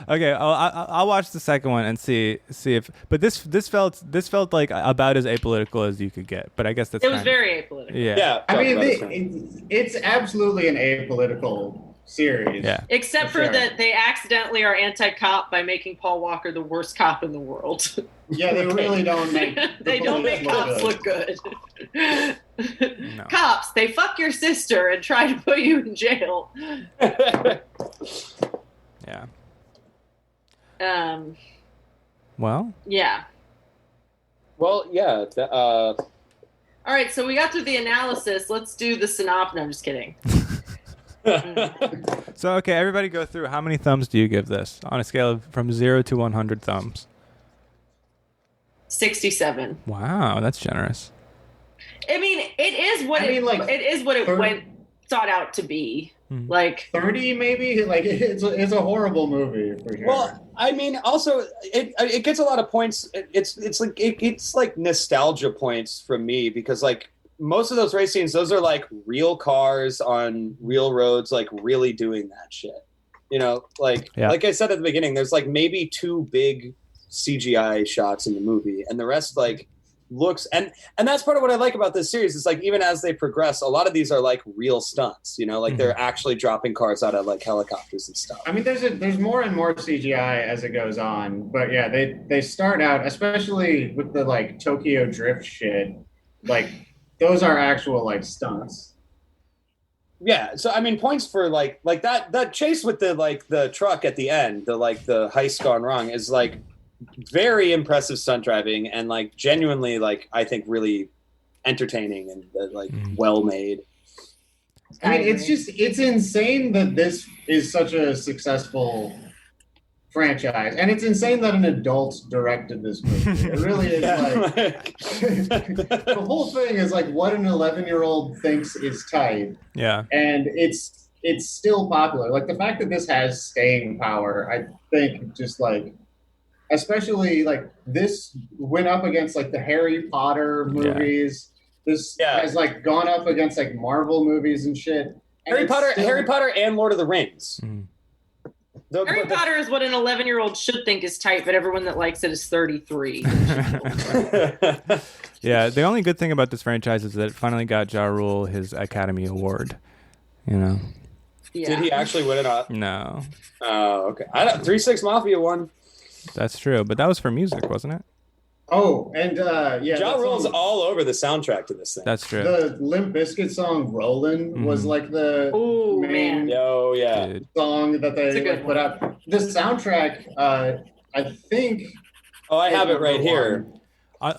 Okay, I'll watch the second one and see if. But this felt like about as apolitical as you could get. But I guess that's. It was very apolitical. Yeah. I mean, it's absolutely an apolitical series. Yeah. Except for that they accidentally are anti-cop by making Paul Walker the worst cop in the world. Yeah, they really don't make. They don't make cops look good. No. Cops, they fuck your sister and try to put you in jail. Yeah. Well. Yeah. Well, yeah. All right, so we got through the analysis. Let's do the synopsis. No, I'm just kidding. So, okay, everybody go through. How many thumbs do you give this on a scale of from 0 to 100 thumbs? 67. Wow, that's generous. I mean, it is what it went sought out to be. Like 30, maybe. Like it's a horrible movie for sure. Well, I mean, also it gets a lot of points. It's like nostalgia points from me because like most of those race scenes, those are like real cars on real roads, like really doing that shit. You know, like I said at the beginning, there's like maybe 2 big CGI shots in the movie, and the rest like looks and that's part of what I like about this series is like even as they progress, a lot of these are like real stunts, you know, like they're actually dropping cars out of like helicopters and stuff. I mean, there's more and more CGI as it goes on, but yeah, they start out, especially with the like Tokyo Drift shit, like those are actual like stunts. Yeah, so I mean, points for like that chase with the truck at the end, the heist gone wrong is like very impressive stunt driving and like genuinely like I think really entertaining and well made. I mean, it's insane that this is such a successful franchise, and it's insane that an adult directed this movie. It really is like the whole thing is like what an 11-year-old thinks is tight. Yeah, and it's still popular. Like the fact that this has staying power, I think, just like. Especially like this went up against like the Harry Potter movies. Yeah. This has like gone up against like Marvel movies and shit. And Harry Potter and Lord of the Rings. Harry Potter is what an 11-year-old should think is tight, but everyone that likes it is 33. Yeah, the only good thing about this franchise is that it finally got Ja Rule his Academy Award. You know. Yeah. Did he actually win it up? No. Oh, okay. 3 6 Mafia won. That's true, but that was for music, wasn't it? Oh, and Ja Rule's all over the soundtrack to this thing. That's true. The Limp Bizkit song "Rollin'" was like the main song that they put out. The soundtrack, I think. Oh, I have it right here.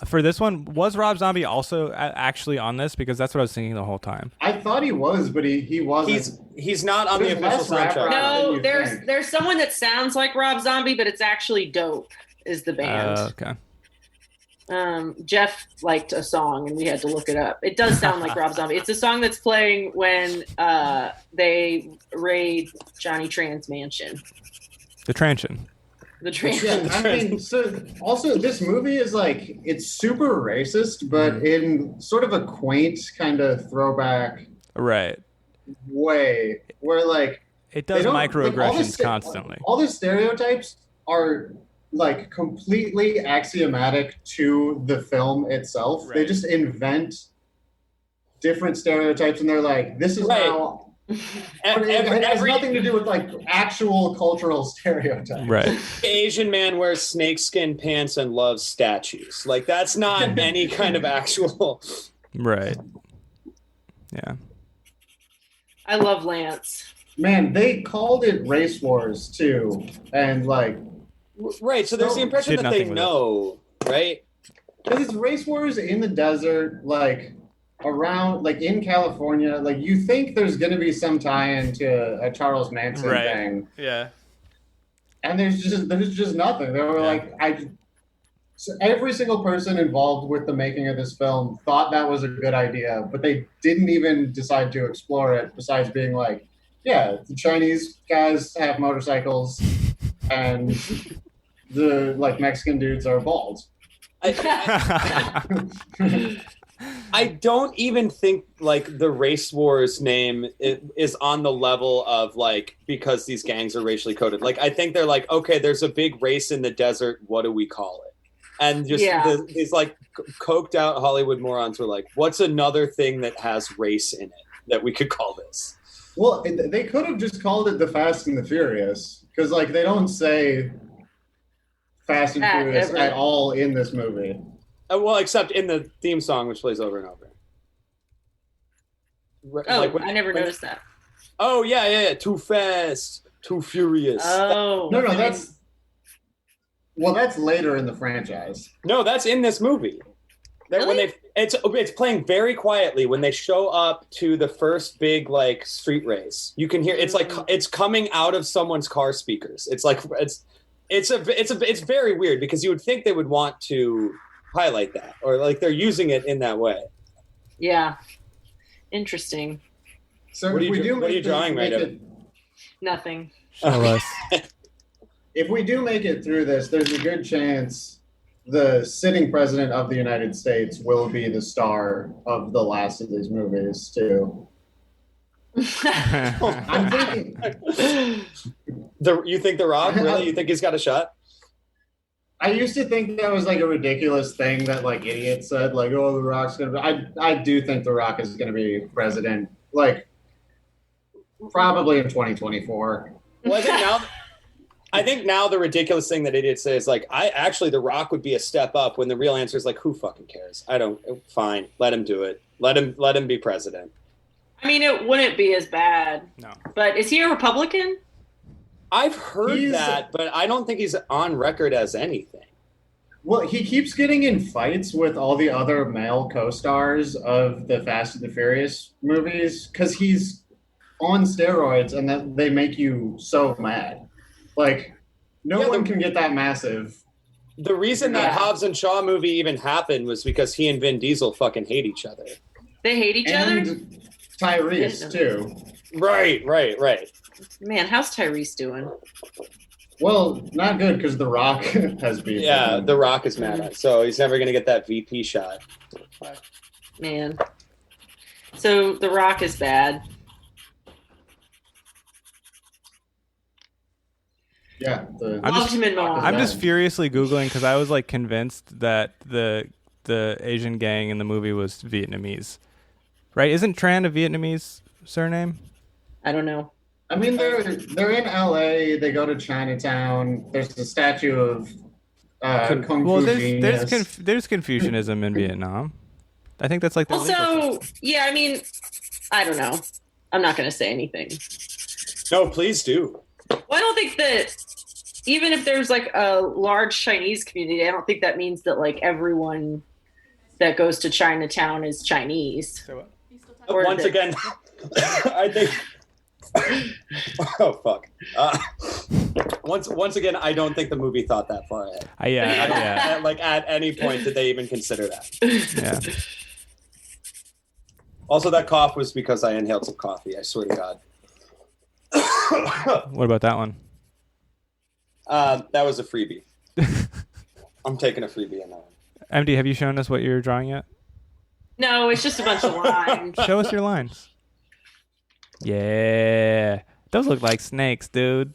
For this one, was Rob Zombie also actually on this? Because that's what I was thinking the whole time. I thought he was, but he wasn't. He's not on the official soundtrack. No, there's someone that sounds like Rob Zombie, but it's actually Dope is the band. Okay. Jeff liked a song and we had to look it up. It does sound like Rob Zombie. It's a song that's playing when they raid Johnny Tran's mansion. The Transion. The Transion. Yeah, I mean, so also this movie is like, it's super racist, but in sort of a quaint kind of throwback way, where like it does microaggressions constantly. All the stereotypes are like completely axiomatic to the film itself. They just invent different stereotypes and they're like, this is how. It has nothing to do with like actual cultural stereotypes. Right. Asian man wears snakeskin pants and loves statues. Like that's not any kind of actual. Right. Yeah. I love Lance. Man, they called it Race Wars too, and like. Right, so there's the impression that they know, right? Because it's Race Wars in the desert, like around, like in California. Like you think there's going to be some tie-in to a Charles Manson thing. Yeah. And there's just nothing. They were like, so every single person involved with the making of this film thought that was a good idea, but they didn't even decide to explore it. Besides being like, yeah, the Chinese guys have motorcycles, and the like Mexican dudes are bald. I don't even think like the Race Wars name is on the level of like, because these gangs are racially coded. Like I think they're like, okay, there's a big race in the desert. What do we call it? And just these like coked out Hollywood morons were like, what's another thing that has race in it that we could call this? Well, they could have just called it the Fast and the Furious, because like they don't say Fast and Furious at all in this movie. Well, except in the theme song, which plays over and over. Oh, like I never noticed that. Oh yeah. Too fast, too furious. Oh no, that's later in the franchise. No, that's in this movie. Really? When it's playing very quietly when they show up to the first big like street race. You can hear it's like it's coming out of someone's car speakers. It's like it's very weird because you would think they would want to highlight that, or like they're using it in that way. Yeah, interesting. So what are you drawing right now? Nothing. Show us. If we do make it through this, there's a good chance the sitting president of the United States will be the star of the last of these movies too. I'm thinking. You think The Rock? Really? You think he's got a shot? I used to think that was like a ridiculous thing that like idiots said, like, "Oh, The Rock's gonna be." I do think The Rock is gonna be president, like probably in 2024. Well, I think now the ridiculous thing that idiots say is like, The Rock would be a step up. When the real answer is like, who fucking cares? Fine, let him do it. Let him be president. I mean, it wouldn't be as bad. No. But is he a Republican? I've heard that, but I don't think he's on record as anything. Well, he keeps getting in fights with all the other male co-stars of the Fast and the Furious movies because he's on steroids, and that they make you so mad. Like, no one can get that massive. The reason that Hobbs and Shaw movie even happened was because he and Vin Diesel fucking hate each other. They hate each other? And Tyrese, too. Right. Man, how's Tyrese doing? Well, not good because The Rock has beat him. The Rock is mad at, so he's never going to get that VP shot. Man. So The Rock is bad. Yeah. I'm just furiously Googling because I was like convinced that the Asian gang in the movie was Vietnamese. Right? Isn't Tran a Vietnamese surname? I don't know. I mean, they're in LA. They go to Chinatown. There's a statue of Kung Fu genius. There's Confucianism in Vietnam. I think that's like the also, yeah. I mean, I don't know. I'm not going to say anything. No, please do. Well, I don't think that even if there's like a large Chinese community, I don't think that means that like everyone that goes to Chinatown is Chinese. So once again, I think. Oh fuck! Once again, I don't think the movie thought that far ahead. Yeah. Like at any point did they even consider that? Yeah. Also, that cough was because I inhaled some coffee. I swear to God. What about that one? That was a freebie. I'm taking a freebie on that one. MD, have you shown us what you're drawing yet? No, it's just a bunch of lines. Show us your lines. Yeah. Those look like snakes, dude.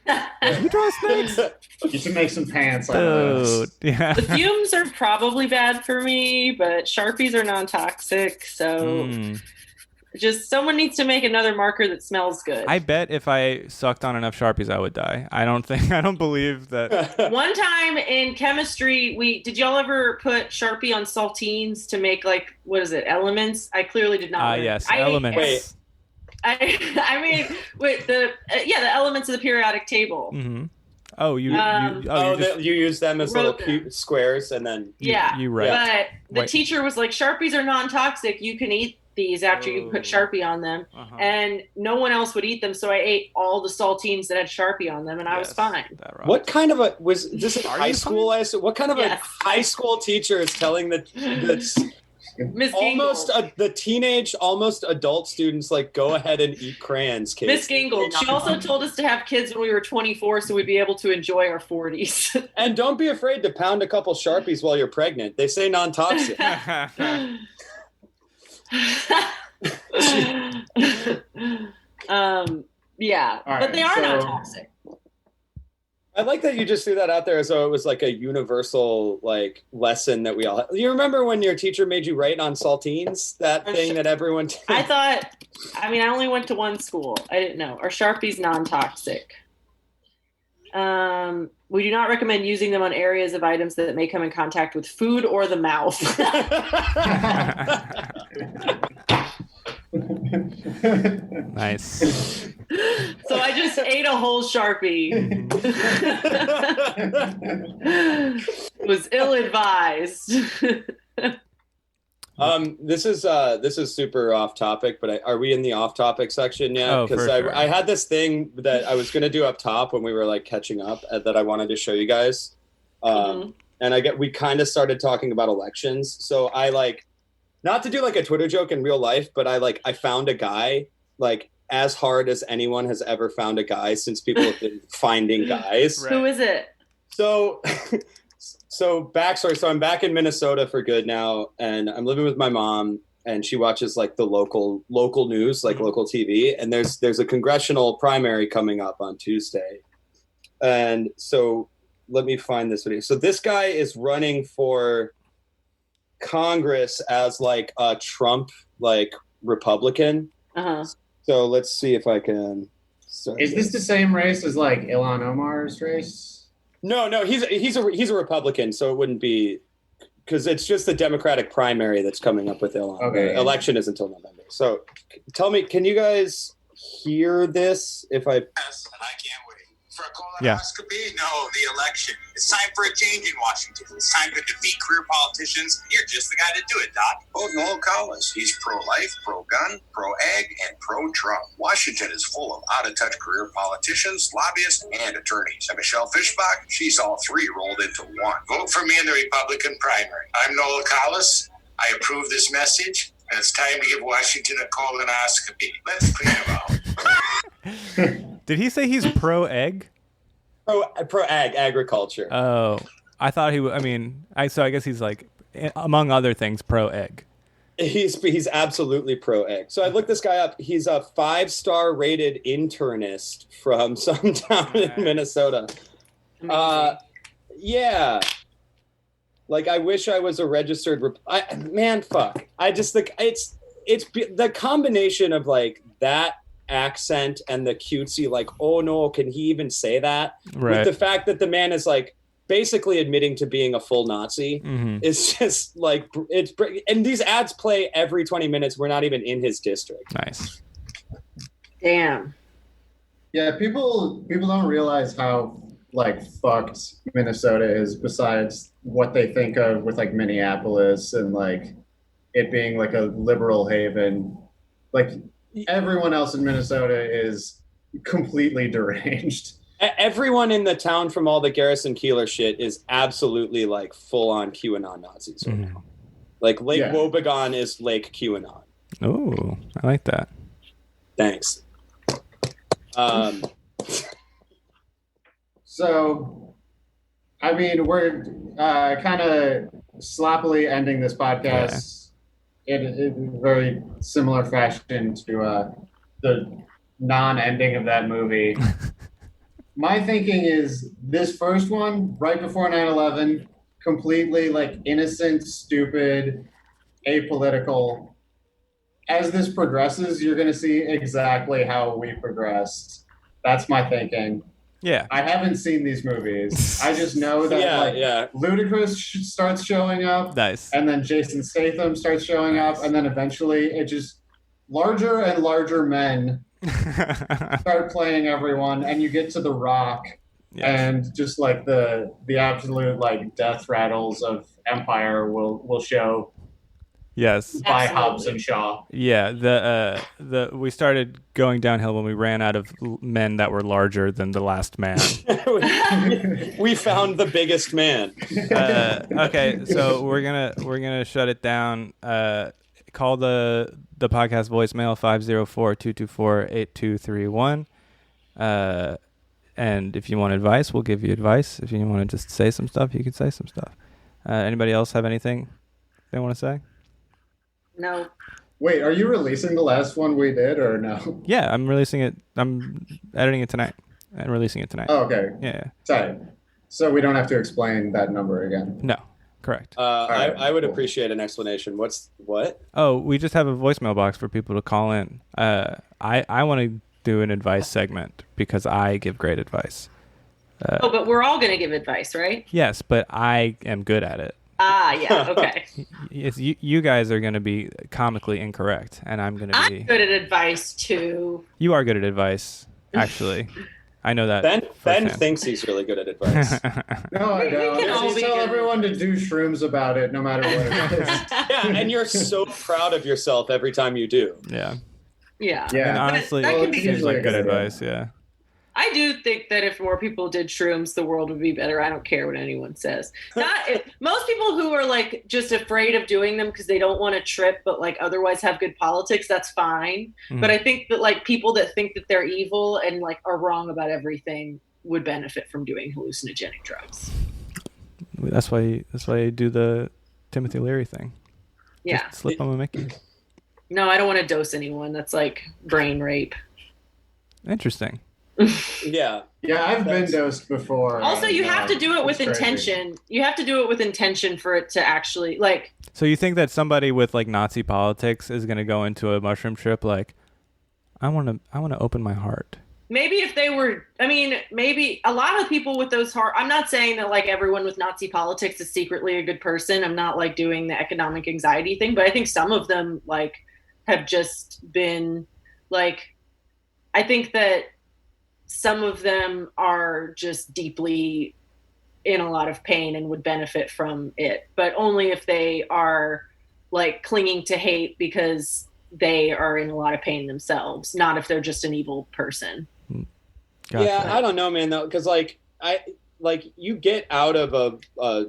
You draw snakes? You should make some pants out of those. Yeah. The fumes are probably bad for me, but Sharpies are non-toxic, so just someone needs to make another marker that smells good. I bet if I sucked on enough Sharpies, I would die. I don't believe that. One time in chemistry, did y'all ever put Sharpie on saltines to make elements? I clearly did not. Yes, elements. Wait. I mean, the elements of the periodic table. Mm-hmm. Oh, you use them as little cute squares, and then you write. But the teacher was like, Sharpies are non-toxic. You can eat these after you put Sharpie on them, and no one else would eat them. So I ate all the saltines that had Sharpie on them, and I was fine. What kind of was this? High school? What kind of a high school teacher is telling the Miss the teenage, almost adult students like go ahead and eat crayons, kids? Miss Gingold. She also told us to have kids when we were 24, so we'd be able to enjoy our 40s. And don't be afraid to pound a couple Sharpies while you're pregnant. They say non-toxic. But they are non-toxic. I like that you just threw that out there as though it was like a universal like lesson that we all have. You remember when your teacher made you write on saltines? That thing that everyone did? I only went to one school. I didn't know. Are Sharpies non-toxic? We do not recommend using them on areas of items that may come in contact with food or the mouth. Nice. So I just ate a whole Sharpie. Was ill-advised. This is super off topic, but are we in the off topic section yet? Because I had this thing that I was going to do up top when we were like catching up that I wanted to show you guys. And we kind of started talking about elections. So I like, not to do like a Twitter joke in real life, but I found a guy like as hard as anyone has ever found a guy since people have been finding guys. Right. Who is it? So backstory. So I'm back in Minnesota for good now, and I'm living with my mom, and she watches like the local news, like local TV. And there's a congressional primary coming up on Tuesday. And so let me find this video. So this guy is running for Congress as like a Trump like Republican. So let's see if I can. Is this the same race as like Ilhan Omar's race? No, he's a Republican, so it wouldn't be, because it's just the Democratic primary that's coming up with Ilhan. Okay. The election is until November. So tell me, can you guys hear this? Yes, and I can't wait. For a colonoscopy? No, the election. It's time for a change in Washington. It's time to defeat career politicians. You're just the guy to do it, Doc. Vote Noel Collins. He's pro-life, pro-gun, pro-ag, and pro-Trump. Washington is full of out-of-touch career politicians, lobbyists, and attorneys. And Michelle Fischbach, she's all three rolled into one. Vote for me in the Republican primary. I'm Noel Collins. I approve this message, and it's time to give Washington a colonoscopy. Let's clean them out. Did he say he's pro-egg? Pro-ag, agriculture. Oh, I thought he. So I guess he's like, among other things, pro-egg. He's absolutely pro-egg. So I looked this guy up. He's a 5-star rated internist from some town in Minnesota. Yeah. Like, I wish I was a registered. Fuck. I just think it's the combination of like that accent and the cutesy, like, oh no, can he even say that? Right. With the fact that the man is like basically admitting to being a full Nazi. It's just like, and these ads play every 20 minutes. We're not even in his district. Nice. Damn. Yeah, people don't realize how like fucked Minnesota is, besides what they think of with like Minneapolis and like it being like a liberal haven. Like, everyone else in Minnesota is completely deranged. Everyone in the town from all the Garrison Keillor shit is absolutely like full on QAnon Nazis right now. Like Lake Wobegon is Lake QAnon. Oh, I like that. Thanks. So, I mean, we're kind of sloppily ending this podcast in very similar fashion to the non-ending of that movie. My thinking is this first one, right before 9/11, completely like innocent, stupid, apolitical. As this progresses, you're going to see exactly how we progressed. That's my thinking. Yeah. I haven't seen these movies. I just know that Ludacris starts showing up. Nice. And then Jason Statham starts showing up. And then eventually it just larger and larger men start playing everyone. And you get to The Rock and just like the absolute like death rattles of Empire will show. Yes. By Hobbs and Shaw. Yeah, we started going downhill when we ran out of men that were larger than the last man. We found the biggest man. Okay, so we're gonna shut it down. Call the podcast voicemail 504-224-8231. And if you want advice, we'll give you advice. If you want to just say some stuff, you can say some stuff. Anybody else have anything they want to say? No. Wait, are you releasing the last one we did or no? Yeah, I'm releasing it. I'm editing it tonight and releasing it tonight. Oh, okay. Yeah. Tight. So we don't have to explain that number again. No, correct. I would appreciate an explanation. What? Oh, we just have a voicemail box for people to call in. I want to do an advice segment because I give great advice. But we're all going to give advice, right? Yes, but I am good at it. Yeah, okay. You guys are going to be comically incorrect, and I'm going to be... I'm good at advice, too. You are good at advice, actually. I know that. Ben thinks he's really good at advice. No, I don't. You tell everyone to do shrooms about it, no matter what it is. Yeah, and you're so proud of yourself every time you do. Yeah. Yeah. And honestly, it seems like good advice, yeah. I do think that if more people did shrooms, the world would be better. I don't care what anyone says. Most people who are like just afraid of doing them because they don't want to trip, but like otherwise have good politics, that's fine. Mm. But I think that like people that think that they're evil and like are wrong about everything would benefit from doing hallucinogenic drugs. That's why you do the Timothy Leary thing. Yeah. Just slip them a Mickey. No, I don't want to dose anyone. That's like brain rape. Interesting. Yeah, I've been dosed before. Also, you have to do it with intention. You have to do it with intention for it to actually like. So you think that somebody with like Nazi politics is going to go into a mushroom trip like, I want to open my heart. Maybe if they were, maybe a lot of people with those heart. I'm not saying that like everyone with Nazi politics is secretly a good person. I'm not like doing the economic anxiety thing, but I think some of them like have just been like. I think that. Some of them are just deeply in a lot of pain and would benefit from it, but only if they are like clinging to hate because they are in a lot of pain themselves, not if they're just an evil person. Gotcha. Yeah, I don't know, man, though, because you get out of a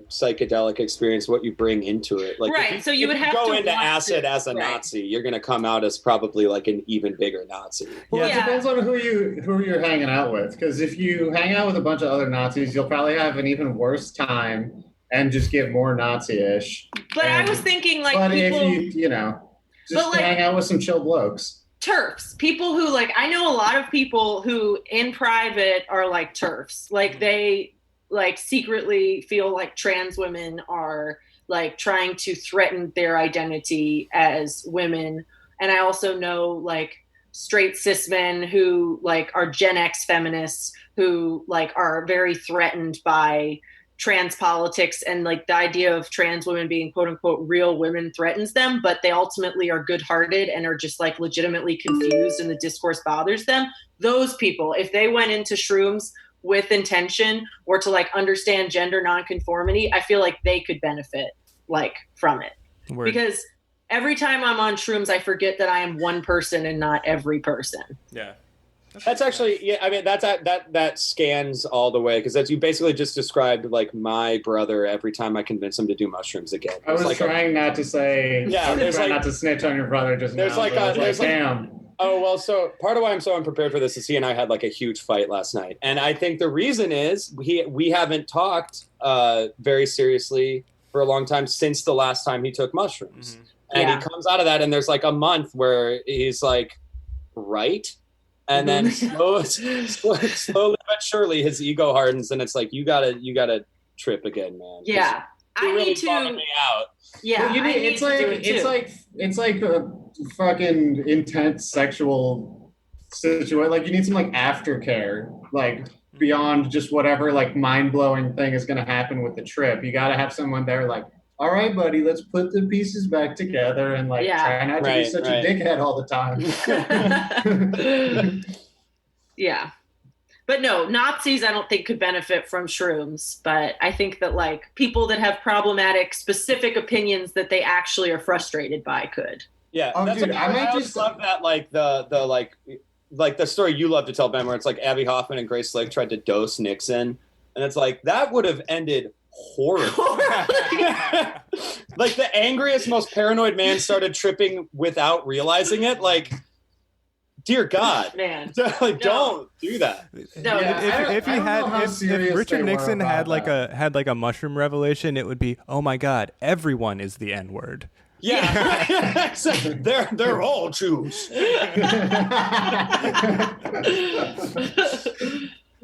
psychedelic experience what you bring into it. Like, right. So you would have to go into acid as a Nazi, you're going to come out as probably like an even bigger Nazi. Well, it depends on who you're hanging out with. Because if you hang out with a bunch of other Nazis, you'll probably have an even worse time and just get more Nazi-ish. But I was thinking like, but people, if you just hang out with some chill blokes. TERFs, people who like, I know a lot of people who in private are like TERFs, like they like secretly feel like trans women are like trying to threaten their identity as women. And I also know like straight cis men who like are Gen X feminists who like are very threatened by trans politics, and like the idea of trans women being quote unquote real women threatens them, but they ultimately are good-hearted and are just like legitimately confused and the discourse bothers them. Those people, if they went into shrooms with intention or to like understand gender nonconformity, I feel like they could benefit like from it. Word. Because every time I'm on shrooms, I forget that I am one person and not every person. Yeah. That's actually, yeah. I mean, that scans all the way because that's you basically just described like my brother every time I convince him to do mushrooms again. I was like trying not to say. Yeah, not to snitch on your brother. Just there's now, like damn. Oh well, so part of why I'm so unprepared for this is he and I had like a huge fight last night, and I think the reason is we haven't talked very seriously for a long time since the last time he took mushrooms, and he comes out of that, and there's like a month where he's like, right. And then slowly but surely his ego hardens, and it's like you gotta trip again, man. Yeah, I really need to. Me out. Yeah, well, it's like a fucking intense sexual situation. Like you need some like aftercare, like beyond just whatever like mind blowing thing is gonna happen with the trip. You gotta have someone there, like, all right, buddy, let's put the pieces back together and like try not to be such a dickhead all the time. Yeah. But no, Nazis I don't think could benefit from shrooms, but I think that like people that have problematic specific opinions that they actually are frustrated by could. Yeah. That's dude, I just love that like the like the story you love to tell, Ben, where it's like Abby Hoffman and Grace Slick tried to dose Nixon, and it's like that would have ended horribly. Like the angriest, most paranoid man started tripping without realizing it. Like, dear God, man, like, don't do that. No, if Richard Nixon had like a mushroom revelation, it would be, oh my God, everyone is the N-word. Yeah, they're all Jews.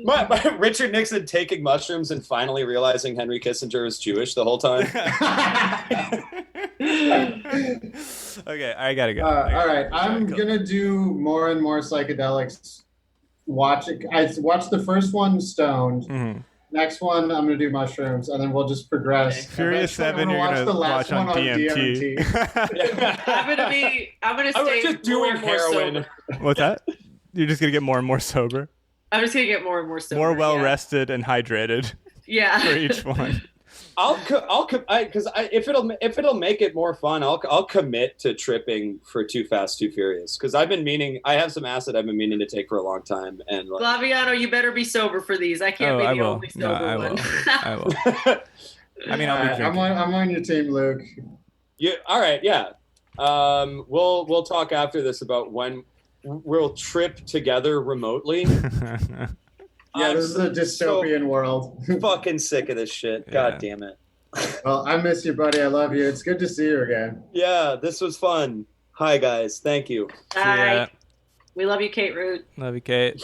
But Richard Nixon taking mushrooms and finally realizing Henry Kissinger is Jewish the whole time. Okay, I gotta go. All right, I'm gonna do more and more psychedelics. I watched the first one stoned. Mm-hmm. Next one, I'm gonna do mushrooms, and then we'll just progress. Furious 7, you're gonna watch on DMT. I'm gonna stay just doing heroin. What's that? You're just gonna get more and more sober. I'm just gonna get more and more sober. More well rested and hydrated. Yeah. For each one. If it'll make it more fun, I'll commit to tripping for Too Fast, Too Furious because I have some acid I've been meaning to take for a long time. And like, Flaviano, you better be sober for these. I can't be the only sober one. I will. I mean, I'll be drinking. I'm on your team, Luke. Yeah. All right. Yeah. We'll talk after this about when we'll trip together remotely. Yeah, this is a dystopian world. Fucking sick of this shit. God damn it. Well, I miss you, buddy. I love you. It's good to see you again. Yeah, this was fun. Hi, guys. Thank you. Bye. We love you, Kate Root. Love you, Kate.